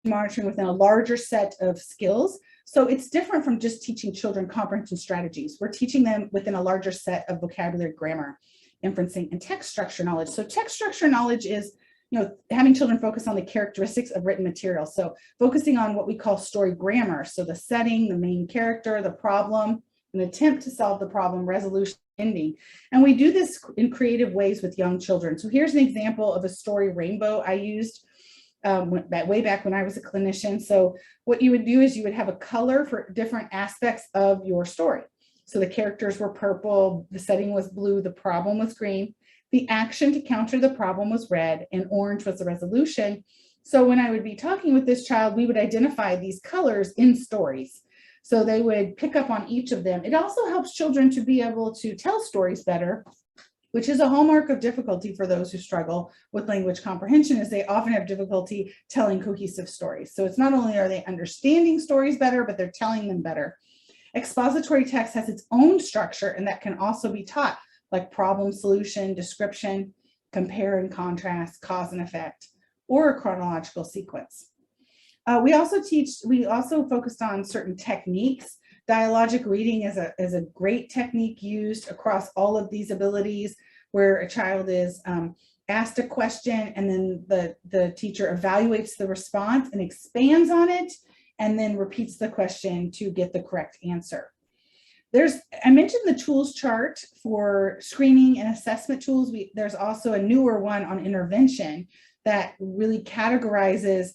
monitoring within a larger set of skills. So it's different from just teaching children comprehension strategies. We're teaching them within a larger set of vocabulary, grammar, inferencing, and text structure knowledge. So text structure knowledge is having children focus on the characteristics of written material. So focusing on what we call story grammar. So the setting, the main character, the problem, an attempt to solve the problem, resolution, ending. And we do this in creative ways with young children. So here's an example of a story rainbow I used way back when I was a clinician. So what you would do is you would have a color for different aspects of your story. So the characters were purple, the setting was blue, the problem was green. The action to counter the problem was red, and orange was the resolution. So when I would be talking with this child, we would identify these colors in stories. So they would pick up on each of them. It also helps children to be able to tell stories better, which is a hallmark of difficulty for those who struggle with language comprehension, is they often have difficulty telling cohesive stories. So it's not only are they understanding stories better, but they're telling them better. Expository text has its own structure, and that can also be taught, like problem, solution, description, compare and contrast, cause and effect, or a chronological sequence. We also focused on certain techniques. Dialogic reading is a great technique used across all of these abilities, where a child is asked a question and then the teacher evaluates the response and expands on it, and then repeats the question to get the correct answer. I mentioned the tools chart for screening and assessment tools. There's also a newer one on intervention that really categorizes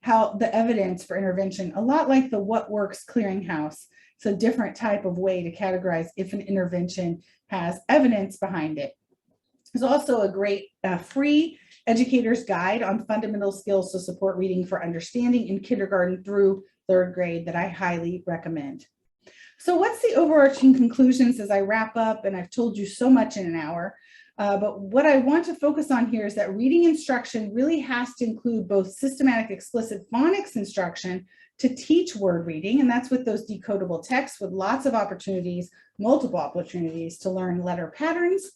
how the evidence for intervention, a lot like the What Works Clearinghouse. It's a different type of way to categorize if an intervention has evidence behind it. There's also a great free educator's guide on fundamental skills to support reading for understanding in kindergarten through third grade that I highly recommend. So what's the overarching conclusions as I wrap up? And I've told you so much in an hour, but what I want to focus on here is that reading instruction really has to include both systematic explicit phonics instruction to teach word reading, and that's with those decodable texts with lots of opportunities, multiple opportunities to learn letter patterns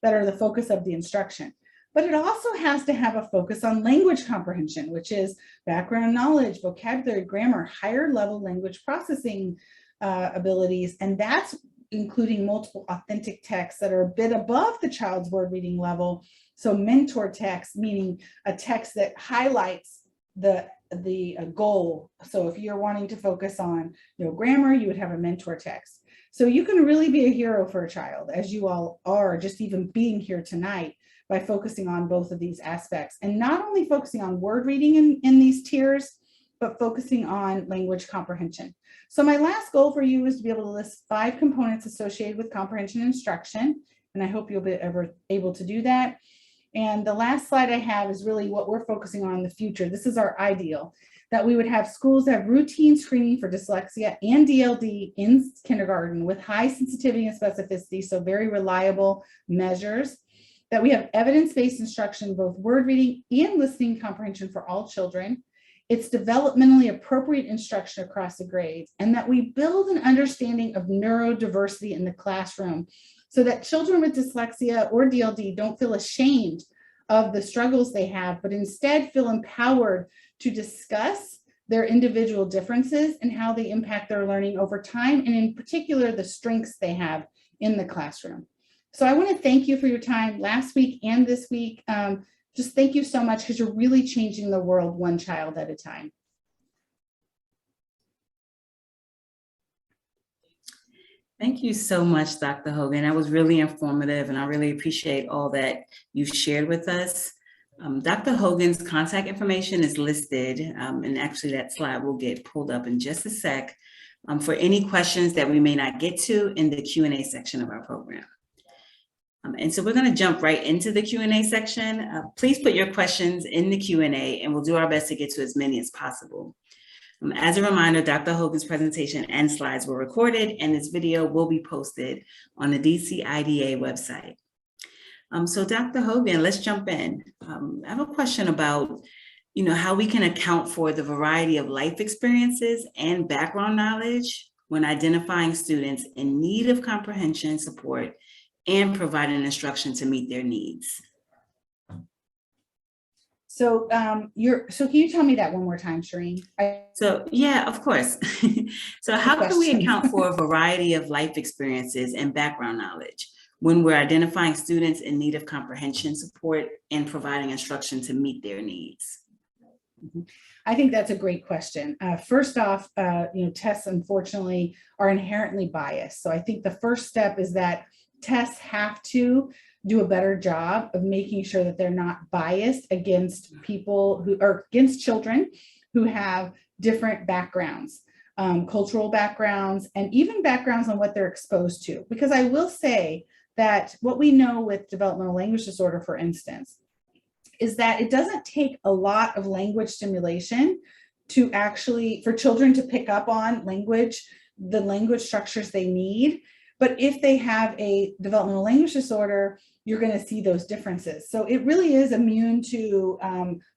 that are the focus of the instruction. But it also has to have a focus on language comprehension, which is background knowledge, vocabulary, grammar, higher level language processing abilities, and that's including multiple authentic texts that are a bit above the child's word reading level. So mentor text, meaning a text that highlights the goal. So if you're wanting to focus on grammar, you would have a mentor text. So you can really be a hero for a child, as you all are, just even being here tonight, by focusing on both of these aspects, and not only focusing on word reading in these tiers, but focusing on language comprehension. So my last goal for you is to be able to list 5 components associated with comprehension instruction, and I hope you'll be able to do that. And the last slide I have is really what we're focusing on in the future. This is our ideal, that we would have schools that have routine screening for dyslexia and DLD in kindergarten with high sensitivity and specificity, so very reliable measures, that we have evidence-based instruction, both word reading and listening comprehension for all children. It's developmentally appropriate instruction across the grades, and that we build an understanding of neurodiversity in the classroom so that children with dyslexia or DLD don't feel ashamed of the struggles they have, but instead feel empowered to discuss their individual differences and how they impact their learning over time, and in particular, the strengths they have in the classroom. So I want to thank you for your time last week and this week. Just thank you so much, because you're really changing the world one child at a time.
Thank you so much, Dr. Hogan. That was really informative, and I really appreciate all that you've shared with us. Dr. Hogan's contact information is listed, and actually that slide will get pulled up in just a sec for any questions that we may not get to in the Q&A section of our program. And so we're going to jump right into the Q&A section. Please put your questions in the Q&A, and we'll do our best to get to as many as possible. As a reminder, Dr. Hogan's presentation and slides were recorded, and this video will be posted on the DCIDA website. So Dr. Hogan, let's jump in. I have a question about, how we can account for the variety of life experiences and background knowledge when identifying students in need of comprehension support and providing instruction to meet their needs.
So can you tell me that one more time, Shireen?
So yeah, of course. So how can we account for a variety of life experiences and background knowledge when we're identifying students in need of comprehension support and providing instruction to meet their needs?
I think that's a great question. First off, tests unfortunately are inherently biased. So I think the first step is that tests have to do a better job of making sure that they're not biased against against children who have different backgrounds, cultural backgrounds, and even backgrounds on what they're exposed to. Because I will say that what we know with developmental language disorder, for instance, is that it doesn't take a lot of language stimulation for children to pick up on the language structures they need. But if they have a developmental language disorder, you're going to see those differences. So it really is immune to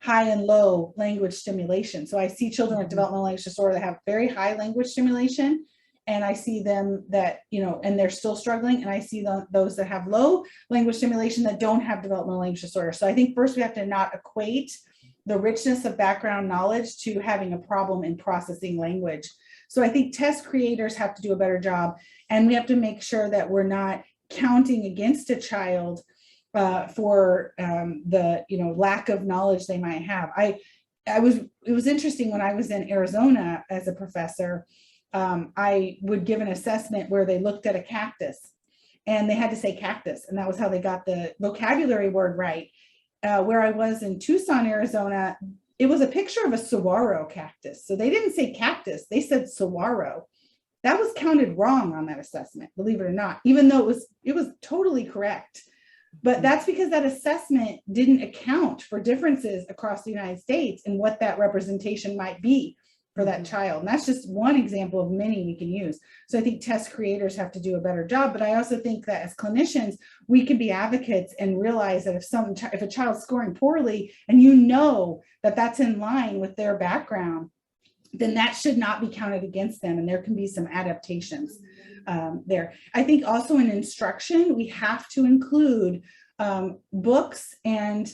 high and low language stimulation. So I see children with developmental language disorder that have very high language stimulation, and I see them that, and they're still struggling, and I see those that have low language stimulation that don't have developmental language disorder. So I think first we have to not equate the richness of background knowledge to having a problem in processing language. So I think test creators have to do a better job, and we have to make sure that we're not counting against a child for the lack of knowledge they might have. It was interesting when I was in Arizona as a professor. I would give an assessment where they looked at a cactus, and they had to say cactus, and that was how they got the vocabulary word right. Where I was in Tucson, Arizona, it was a picture of a saguaro cactus. So they didn't say cactus, they said saguaro. That was counted wrong on that assessment, believe it or not, even though it was totally correct. But that's because that assessment didn't account for differences across the United States and what that representation might be for that child. And that's just one example of many we can use. So I think test creators have to do a better job. But I also think that as clinicians, we can be advocates and realize that if a child's scoring poorly and that that's in line with their background, then that should not be counted against them. And there can be some adaptations there. I think also in instruction, we have to include books and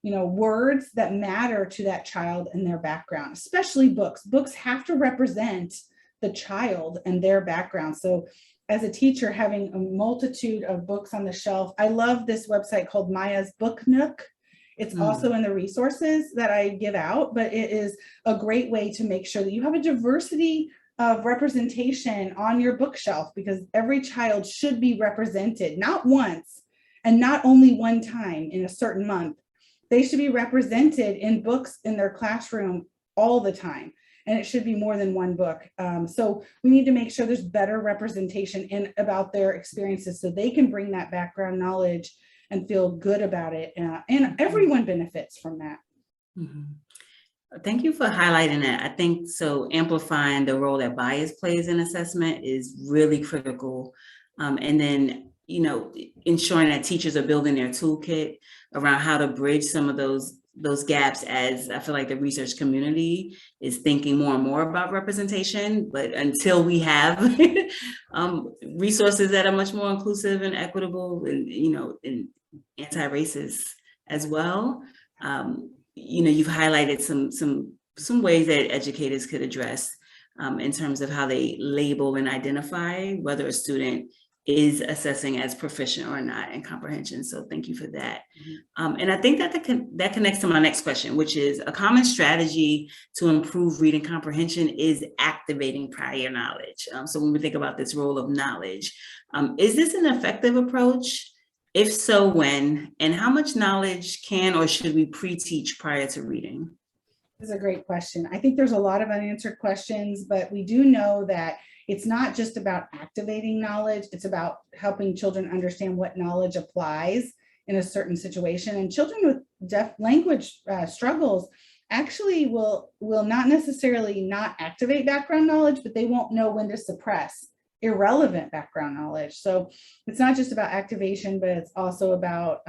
words that matter to that child and their background, especially books. Books have to represent the child and their background. So as a teacher, having a multitude of books on the shelf, I love this website called Maya's Book Nook. It's also in the resources that I give out, but it is a great way to make sure that you have a diversity of representation on your bookshelf, because every child should be represented, not once and not only one time in a certain month. They should be represented in books in their classroom all the time. And it should be more than one book. So we need to make sure there's better representation about their experiences so they can bring that background knowledge and feel good about it. And everyone benefits from that.
Thank you for highlighting that. I think so amplifying the role that bias plays in assessment is really critical. And then, ensuring that teachers are building their toolkit around how to bridge some of those gaps, as I feel like the research community is thinking more and more about representation, but until we have resources that are much more inclusive and equitable and, and anti-racist as well, you've highlighted some ways that educators could address in terms of how they label and identify whether a student is assessing as proficient or not in comprehension. So thank you for that. And I think that that connects to my next question, which is a common strategy to improve reading comprehension is activating prior knowledge. So when we think about this role of knowledge, is this an effective approach? If so, when? And how much knowledge can or should we pre-teach prior to reading?
This is a great question. I think there's a lot of unanswered questions, but we do know that it's not just about activating knowledge, it's about helping children understand what knowledge applies in a certain situation. And children with deaf language struggles actually will not necessarily not activate background knowledge, but they won't know when to suppress irrelevant background knowledge. So it's not just about activation, but it's also about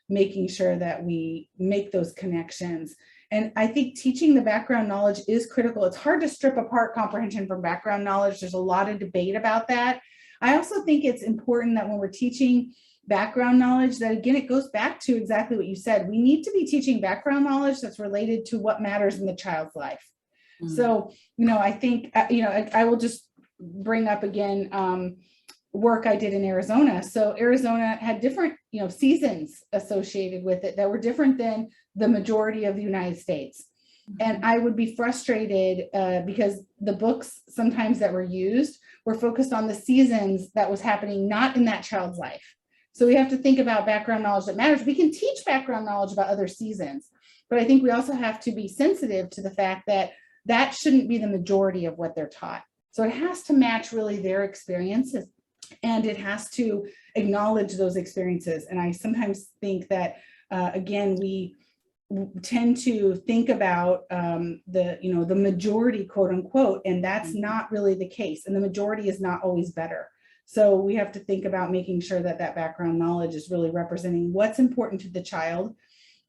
making sure that we make those connections. And I think teaching the background knowledge is critical. It's hard to strip apart comprehension from background knowledge. There's a lot of debate about that. I also think it's important that when we're teaching background knowledge, that again, it goes back to exactly what you said. We need to be teaching background knowledge that's related to what matters in the child's life. So, I think, I will just bring up again, work I did in Arizona. So Arizona had different, seasons associated with it that were different than the majority of the United States. And I would be frustrated because the books sometimes that were used were focused on the seasons that was happening not in that child's life. So we have to think about background knowledge that matters. We can teach background knowledge about other seasons, but I think we also have to be sensitive to the fact that that shouldn't be the majority of what they're taught. So it has to match really their experiences, and it has to acknowledge those experiences. And I sometimes think that, again, we tend to think about the majority, quote unquote, and that's not really the case. And the majority is not always better. So we have to think about making sure that that background knowledge is really representing what's important to the child.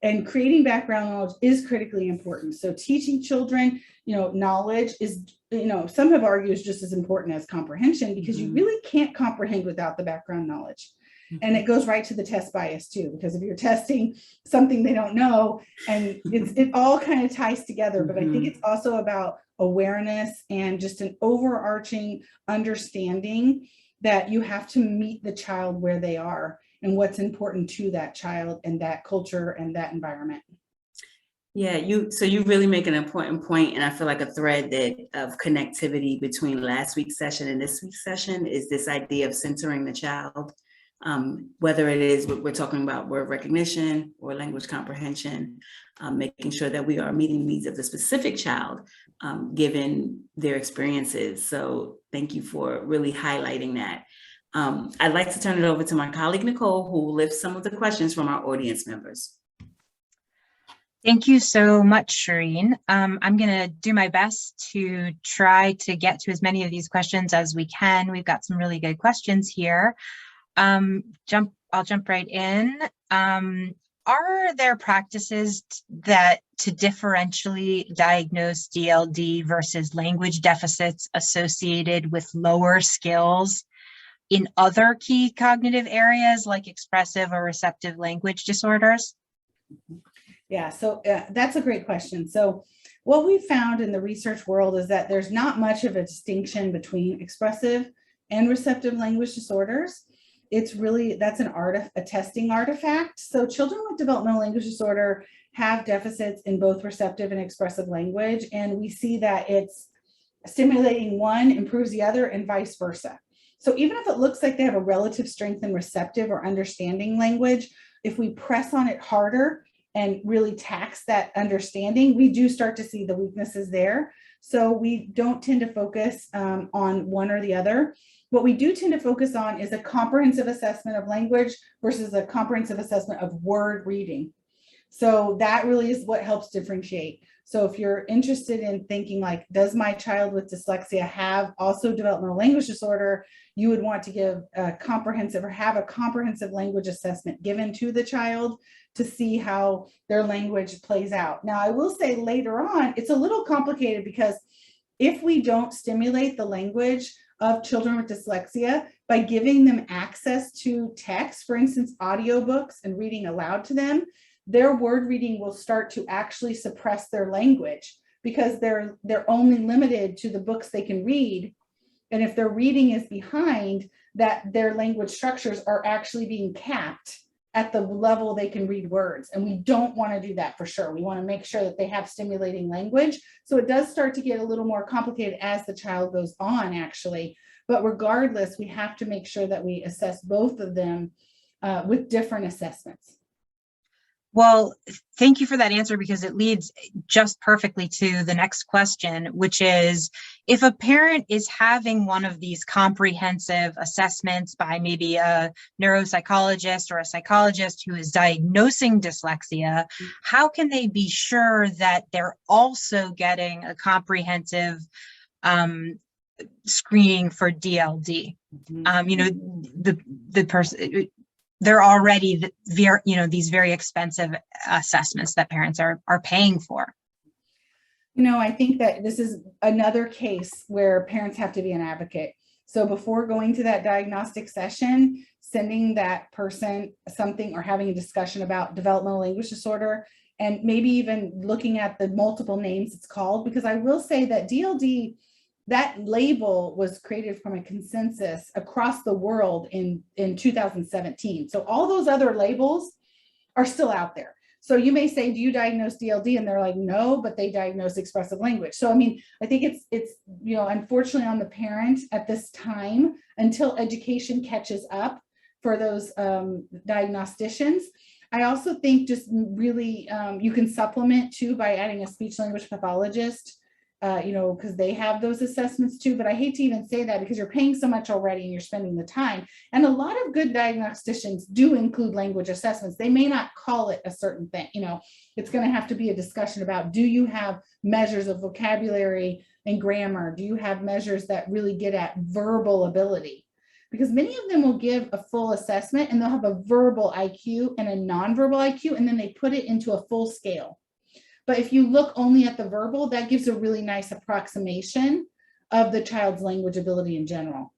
And creating background knowledge is critically important. So teaching children, knowledge is, some have argued is just as important as comprehension, because you really can't comprehend without the background knowledge. And it goes right to the test bias too, because if you're testing something they don't know, and it all kind of ties together. But I think it's also about awareness and just an overarching understanding that you have to meet the child where they are and what's important to that child and that culture and that environment.
Yeah, you really make an important point, and I feel like a thread of connectivity between last week's session and this week's session is this idea of centering the child, whether it is what we're talking about word recognition or language comprehension, making sure that we are meeting the needs of the specific child, given their experiences. So thank you for really highlighting that. I'd like to turn it over to my colleague, Nicole, who will lift some of the questions from our audience members.
Thank you so much, Shireen. I'm going to do my best to try to get to as many of these questions as we can. We've got some really good questions here. I'll jump right in. Are there practices to differentially diagnose DLD versus language deficits associated with lower skills in other key cognitive areas like expressive or receptive language disorders?
Yeah, so that's a great question. So what we found in the research world is that there's not much of a distinction between expressive and receptive language disorders. It's really, that's a testing artifact. So children with developmental language disorder have deficits in both receptive and expressive language. And we see that it's stimulating one improves the other and vice versa. So even if it looks like they have a relative strength in receptive or understanding language, if we press on it harder and really tax that understanding, we do start to see the weaknesses there. So we don't tend to focus on one or the other. What we do tend to focus on is a comprehensive assessment of language versus a comprehensive assessment of word reading. So that really is what helps differentiate. So if you're interested in thinking like, does my child with dyslexia have also developmental language disorder, you would want to give a comprehensive or have a comprehensive language assessment given to the child to see how their language plays out. Now, I will say later on, it's a little complicated because if we don't stimulate the language of children with dyslexia by giving them access to text, for instance, audiobooks and reading aloud to them, their word reading will start to actually suppress their language because they're only limited to the books they can read. And if their reading is behind, that their language structures are actually being capped at the level they can read words. And we don't want to do that for sure. We want to make sure that they have stimulating language. So it does start to get a little more complicated as the child goes on, actually. But regardless, we have to make sure that we assess both of them with different assessments.
Well, thank you for that answer, because it leads just perfectly to the next question, which is, if a parent is having one of these comprehensive assessments by maybe a neuropsychologist or a psychologist who is diagnosing dyslexia, how can they be sure that they're also getting a comprehensive screening for DLD? You know, the person, they're already these very expensive assessments that parents are paying for.
You know, I think that this is another case where parents have to be an advocate. So before going to that diagnostic session, sending that person something or having a discussion about developmental language disorder, and maybe even looking at the multiple names it's called, because I will say that DLD, that label was created from a consensus across the world in 2017. So all those other labels are still out there. So you may say, do you diagnose DLD? And they're like, no, but they diagnose expressive language. So, I mean, I think it's unfortunately on the parent at this time until education catches up for those diagnosticians. I also think just really you can supplement too by adding a speech language pathologist, because they have those assessments too. But I hate to even say that because you're paying so much already and you're spending the time. And a lot of good diagnosticians do include language assessments. They may not call it a certain thing. It's going to have to be a discussion about, do you have measures of vocabulary and grammar? Do you have measures that really get at verbal ability? Because many of them will give a full assessment and they'll have a verbal IQ and a nonverbal IQ, and then they put it into a full scale. But if you look only at the verbal, that gives a really nice approximation of the child's language ability in general.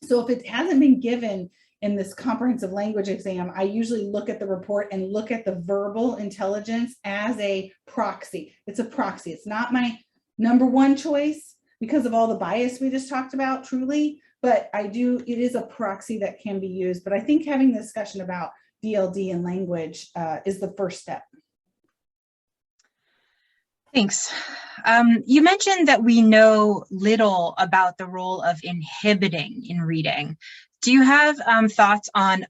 So if it hasn't been given in this comprehensive language exam, I usually look at the report and look at the verbal intelligence as a proxy. It's a proxy. It's not my number one choice because of all the bias we just talked about, truly, but it is a proxy that can be used. But I think having the discussion about DLD and language is the first step.
Thanks. You mentioned that we know little about the role of inhibiting in reading. Do you have thoughts on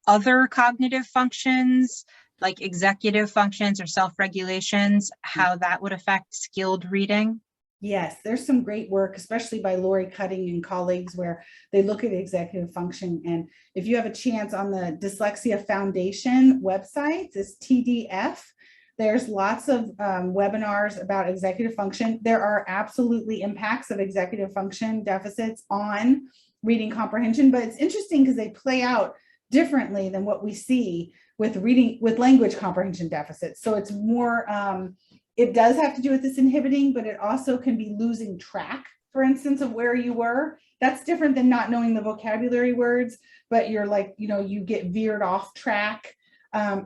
other cognitive functions, like executive functions or self-regulations, how that would affect skilled reading?
Yes, there's some great work, especially by Lori Cutting and colleagues, where they look at executive function. And if you have a chance on the Dyslexia Foundation website, it's TDF. There's lots of webinars about executive function. There are absolutely impacts of executive function deficits on reading comprehension, but it's interesting because they play out differently than what we see with language comprehension deficits. So it's more, it does have to do with this inhibiting, but it also can be losing track, for instance, of where you were. That's different than not knowing the vocabulary words, but you're like, you get veered off track.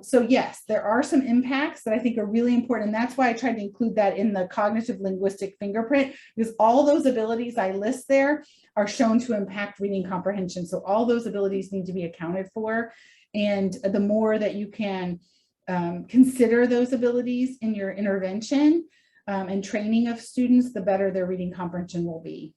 So yes, there are some impacts that I think are really important. And that's why I tried to include that in the cognitive linguistic fingerprint, because all those abilities I list there are shown to impact reading comprehension. So all those abilities need to be accounted for. And the more that you can consider those abilities in your intervention and training of students, the better their reading comprehension will be.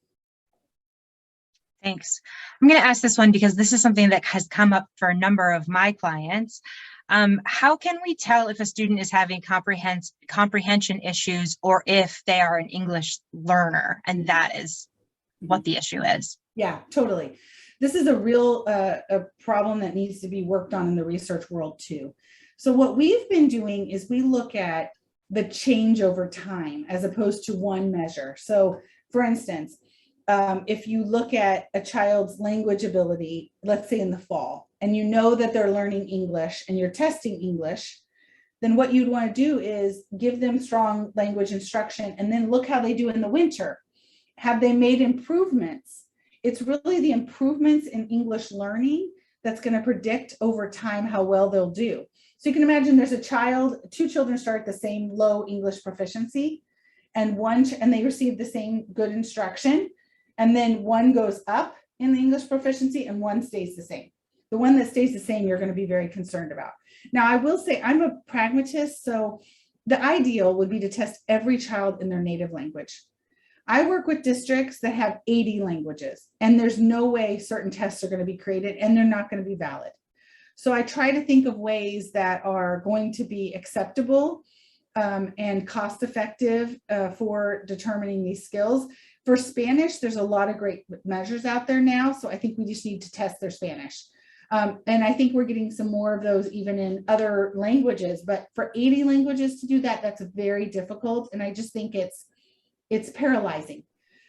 Thanks. I'm going to ask this one because this is something that has come up for a number of my clients. How can we tell if a student is having comprehension issues or if they are an English learner and that is what the issue is?
Yeah, totally. This is a real a problem that needs to be worked on in the research world too. So what we've been doing is we look at the change over time as opposed to one measure. So for instance, if you look at a child's language ability, let's say in the fall, and you know that they're learning English and you're testing English, then what you'd want to do is give them strong language instruction and then look how they do in the winter. Have they made improvements? It's really the improvements in English learning that's going to predict over time how well they'll do. So you can imagine there's a child, two children start at the same low English proficiency and they receive the same good instruction. And then one goes up in the English proficiency and one stays the same. The one that stays the same, you're going to be very concerned about. Now, I will say I'm a pragmatist, so the ideal would be to test every child in their native language. I work with districts that have 80 languages, and there's no way certain tests are going to be created, and they're not going to be valid. So I try to think of ways that are going to be acceptable and cost-effective for determining these skills. For Spanish, there's a lot of great measures out there now, so I think we just need to test their Spanish. And I think we're getting some more of those even in other languages, but for 80 languages to do that, that's very difficult. And I just think it's paralyzing.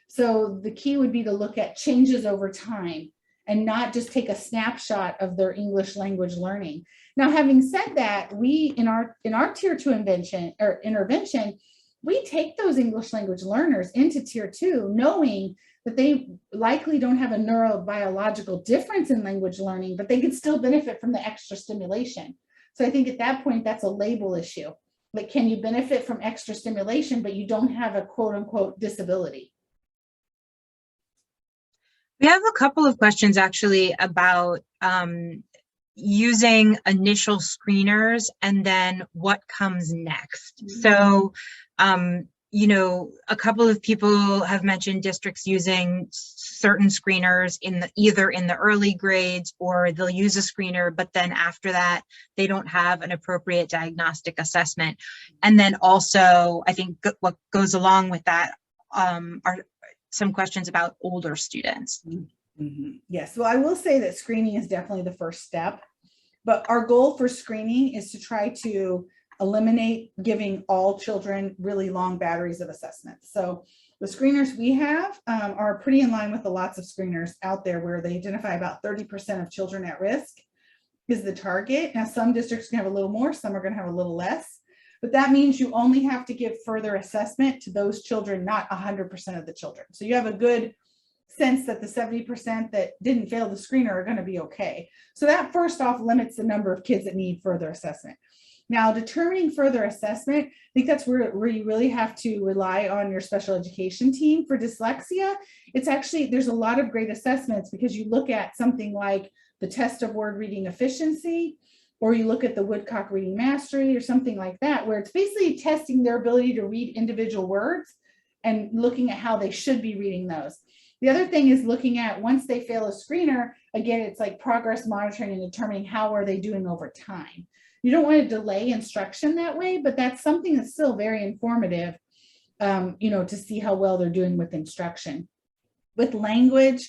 So the key would be to look at changes over time and not just take a snapshot of their English language learning. Now, having said that, we in our tier 2 intervention, we take those English language learners into tier 2, knowing that they likely don't have a neurobiological difference in language learning, but they could still benefit from the extra stimulation. So I think at that point, that's a label issue. Like, can you benefit from extra stimulation, but you don't have a quote unquote disability?
We have a couple of questions actually about using initial screeners and then what comes next. Mm-hmm. So, you know, a couple of people have mentioned districts using certain screeners either in the early grades, or they'll use a screener, but then after that, they don't have an appropriate diagnostic assessment. And then also, I think what goes along with that are some questions about older students.
Mm-hmm. Yes, well, I will say that screening is definitely the first step, but our goal for screening is to try to eliminate giving all children really long batteries of assessments. So the screeners we have are pretty in line with the lots of screeners out there where they identify about 30% of children at risk is the target. Now, some districts can have a little more, some are going to have a little less, but that means you only have to give further assessment to those children, not 100% of the children. So you have a good sense that the 70% that didn't fail the screener are going to be okay. So that first off limits the number of kids that need further assessment. Now, determining further assessment, I think that's where you really have to rely on your special education team. For dyslexia, it's actually, there's a lot of great assessments because you look at something like the test of word reading efficiency, or you look at the Woodcock reading mastery or something like that, where it's basically testing their ability to read individual words and looking at how they should be reading those. The other thing is looking at, once they fail a screener, again, it's like progress monitoring and determining how are they doing over time. You don't want to delay instruction that way, but that's something that's still very informative, you know, to see how well they're doing with instruction. With language,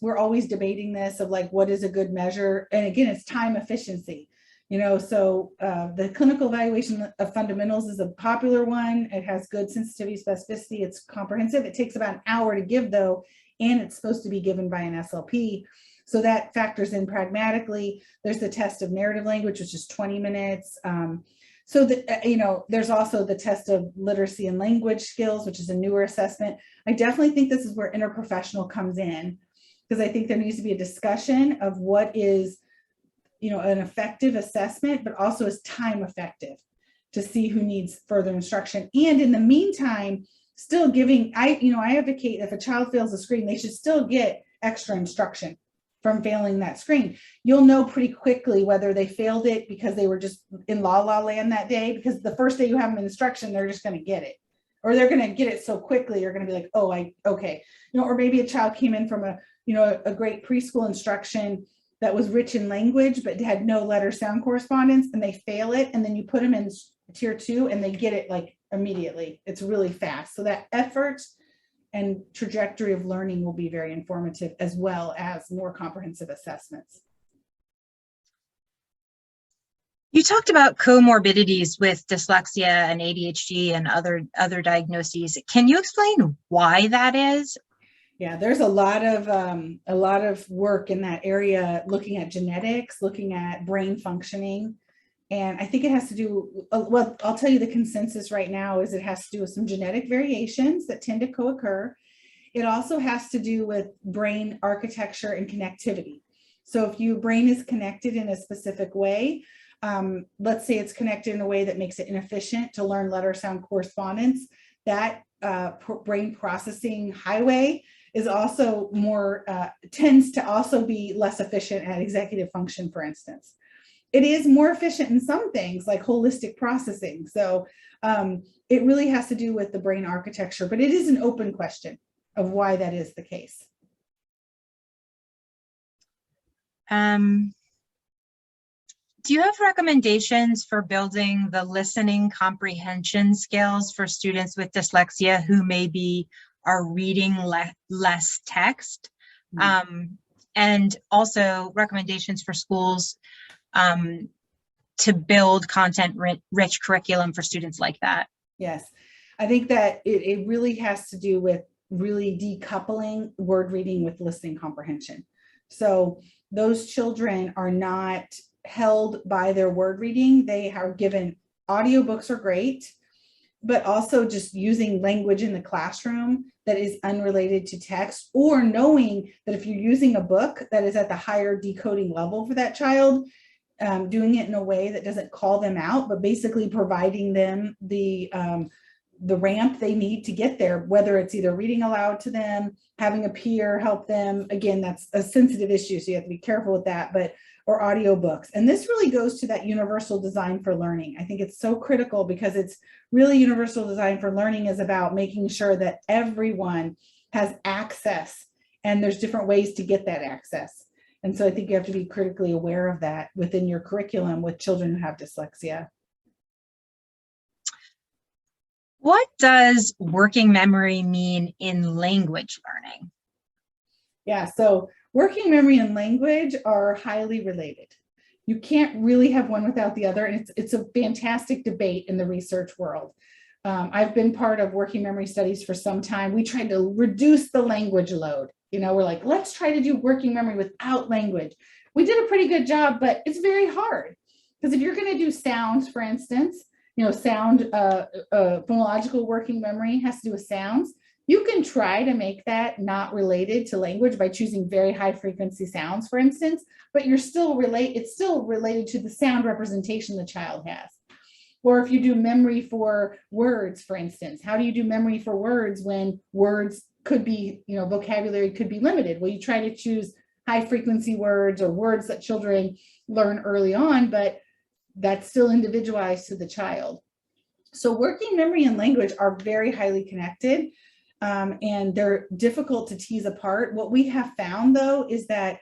we're always debating this of like, what is a good measure? And again, it's time efficiency, you know, so the clinical evaluation of fundamentals is a popular one. It has good sensitivity, specificity. It's comprehensive. It takes about an hour to give though, and it's supposed to be given by an SLP. So that factors in pragmatically. There's the test of narrative language, which is 20 minutes. So that, you know, there's also the test of literacy and language skills, which is a newer assessment. I definitely think this is where interprofessional comes in, because I think there needs to be a discussion of what is, you know, an effective assessment, but also is time effective to see who needs further instruction. And in the meantime, still giving, I advocate if a child fails a screen, they should still get extra instruction from failing that screen. You'll know pretty quickly whether they failed it because they were just in la land that day, because the first day you have them in instruction, they're just going to get it, or they're going to get it so quickly, you're going to be like, oh, okay. You know, or maybe a child came in from a great preschool instruction that was rich in language, but had no letter sound correspondence, and they fail it. And then you put them in tier 2 and they get it like immediately. It's really fast. So that effort and trajectory of learning will be very informative, as well as more comprehensive assessments.
You talked about comorbidities with dyslexia and ADHD and other diagnoses. Can you explain why that is?
Yeah, there's a lot of work in that area, looking at genetics, looking at brain functioning. And I think it has to do, well, I'll tell you the consensus right now is it has to do with some genetic variations that tend to co-occur. It also has to do with brain architecture and connectivity. So if your brain is connected in a specific way, let's say it's connected in a way that makes it inefficient to learn letter sound correspondence, that brain processing highway is also more, tends to also be less efficient at executive function, for instance. It is more efficient in some things like holistic processing. So it really has to do with the brain architecture, but it is an open question of why that is the case.
Do you have recommendations for building the listening comprehension skills for students with dyslexia who maybe are reading less text? And also recommendations for schools to build content-rich curriculum for students like that?
Yes, I think that it really has to do with really decoupling word reading with listening comprehension. So those children are not held by their word reading. They are given, audiobooks are great, but also just using language in the classroom that is unrelated to text, or knowing that if you're using a book that is at the higher decoding level for that child, doing it in a way that doesn't call them out, but basically providing them the ramp they need to get there, whether it's either reading aloud to them, having a peer help them. Again, that's a sensitive issue, so you have to be careful with that, but or audiobooks. And this really goes to that universal design for learning. I think it's so critical because it's really universal design for learning is about making sure that everyone has access, and there's different ways to get that access. And so I think you have to be critically aware of that within your curriculum with children who have dyslexia.
What does working memory mean in language learning?
Yeah, so working memory and language are highly related. You can't really have one without the other, and it's a fantastic debate in the research world. I've been part of working memory studies for some time. We tried to reduce the language load. You know, we're like, let's try to do working memory without language. We did a pretty good job, but it's very hard because if you're going to do sounds, for instance, you know, sound, phonological working memory has to do with sounds. You can try to make that not related to language by choosing very high frequency sounds, for instance, but it's still related to the sound representation the child has. Or if you do memory for words, for instance, how do you do memory for words when words could be, you know, vocabulary could be limited? Well, you try to choose high frequency words or words that children learn early on, but that's still individualized to the child. So working memory and language are very highly connected, and they're difficult to tease apart. What we have found, though, is that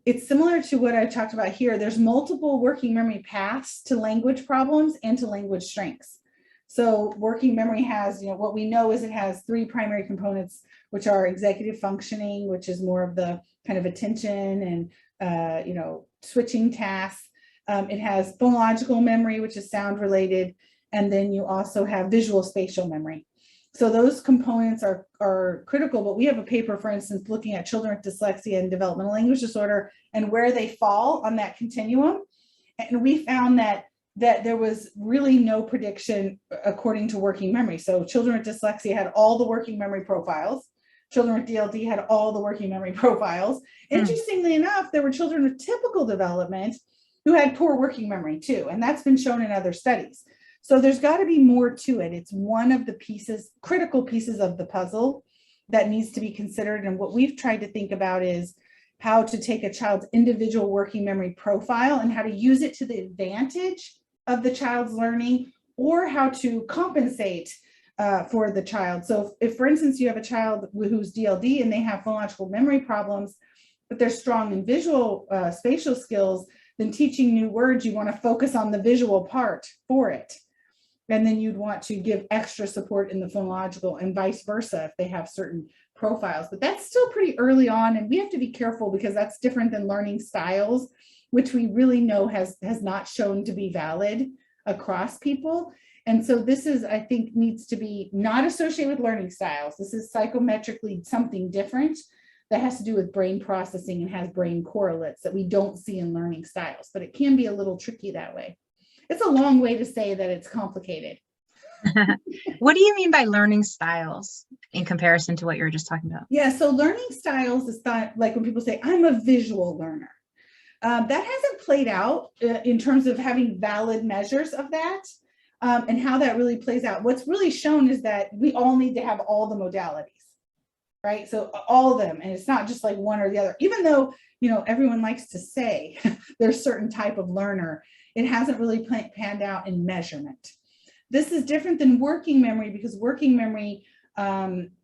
it's similar to what I talked about here. There's multiple working memory paths to language problems and to language strengths. So working memory has, you know, what we know is it has 3 primary components, which are executive functioning, which is more of the kind of attention and, you know, switching tasks. It has phonological memory, which is sound related. And then you also have visual spatial memory. So those components are critical, but we have a paper, for instance, looking at children with dyslexia and developmental language disorder and where they fall on that continuum. And we found that there was really no prediction according to working memory. So children with dyslexia had all the working memory profiles. Children with DLD had all the working memory profiles. Interestingly enough, there were children with typical development who had poor working memory too. And that's been shown in other studies. So there's got to be more to it. It's one of the pieces, critical pieces of the puzzle that needs to be considered. And what we've tried to think about is how to take a child's individual working memory profile and how to use it to the advantage of the child's learning, or how to compensate for the child. So if, for instance, you have a child who's DLD and they have phonological memory problems, but they're strong in visual spatial skills, then teaching new words, you want to focus on the visual part for it. And then you'd want to give extra support in the phonological and vice versa if they have certain profiles. But that's still pretty early on, and we have to be careful because that's different than learning styles, which we really know has not shown to be valid across people. And so this is, I think, needs to be not associated with learning styles. This is psychometrically something different that has to do with brain processing and has brain correlates that we don't see in learning styles, but it can be a little tricky that way. It's a long way to say that it's complicated.
What do you mean by learning styles in comparison to what you were just talking about?
Yeah, so learning styles is not like when people say, I'm a visual learner. That hasn't played out in terms of having valid measures of that and how that really plays out. What's really shown is that we all need to have all the modalities, right? So all of them, and it's not just like one or the other, even though, you know, everyone likes to say there's a certain type of learner, it hasn't really panned out in measurement. This is different than working memory because working memory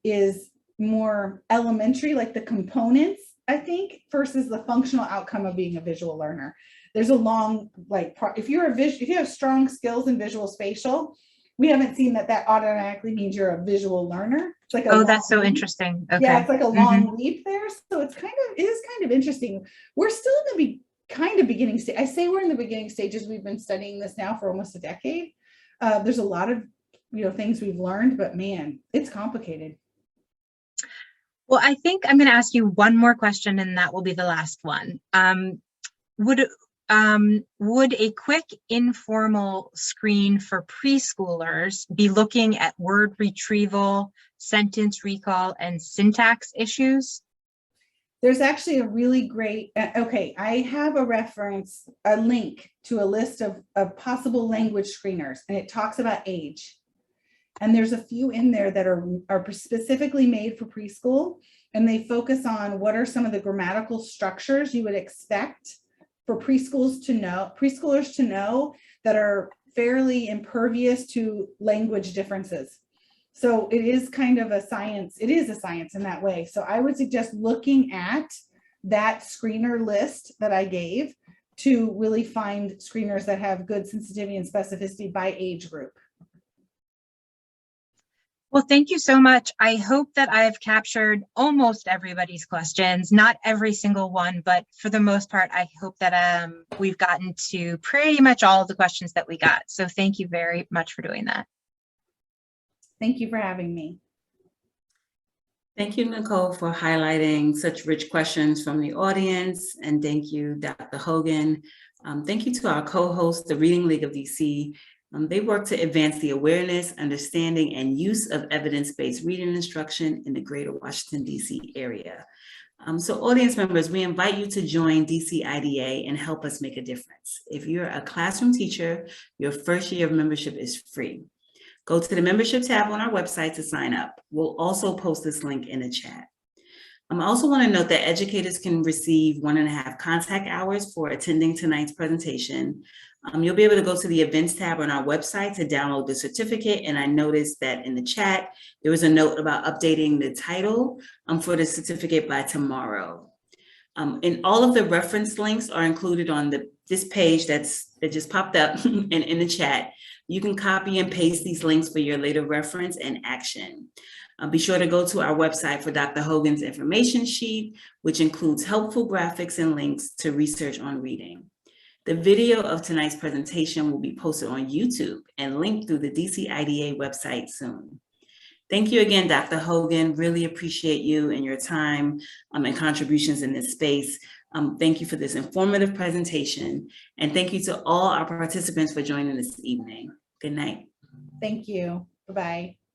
is more elementary, like the components, I think, versus the functional outcome of being a visual learner. There's a long, like, if you have strong skills in visual spatial, we haven't seen that automatically means you're a visual learner. It's like
that's so interesting. Okay.
Yeah, it's like a long leap there. So it is kind of interesting. We're still in the kind of beginning stage. I say we're in the beginning stages. We've been studying this now for almost a decade. There's a lot of, you know, things we've learned, but man, it's complicated.
Well, I think I'm going to ask you one more question, and that will be the last one. Would a quick informal screen for preschoolers be looking at word retrieval, sentence recall, and syntax issues?
There's actually a really great, okay, I have a link to a list of possible language screeners, and it talks about age. And there's a few in there that are specifically made for preschool, and they focus on what are some of the grammatical structures you would expect for preschoolers to know that are fairly impervious to language differences. So it is kind of a science. It is a science in that way. So I would suggest looking at that screener list that I gave to really find screeners that have good sensitivity and specificity by age group.
Well, thank you so much. I hope that I've captured almost everybody's questions, not every single one, but for the most part, I hope that we've gotten to pretty much all of the questions that we got. So thank you very much for doing that.
Thank you for having me.
Thank you, Nicole, for highlighting such rich questions from the audience. And thank you, Dr. Hogan. Thank you to our co-host, the Reading League of DC. They work to advance the awareness, understanding, and use of evidence-based reading instruction in the greater Washington, DC area. So audience members, we invite you to join DC IDA and help us make a difference. If you're a classroom teacher, your first year of membership is free. Go to the membership tab on our website to sign up. We'll also post this link in the chat. I also want to note that educators can receive 1.5 contact hours for attending tonight's presentation. You'll be able to go to the events tab on our website to download the certificate. And I noticed that in the chat, there was a note about updating the title for the certificate by tomorrow. And all of the reference links are included on this page that just popped up and in the chat. You can copy and paste these links for your later reference and action. Be sure to go to our website for Dr. Hogan's information sheet, which includes helpful graphics and links to research on reading. The video of tonight's presentation will be posted on YouTube and linked through the DC IDA website soon. Thank you again, Dr. Hogan. Really appreciate you and your time and contributions in this space. Thank you for this informative presentation. And thank you to all our participants for joining this evening. Good night.
Thank you. Bye-bye.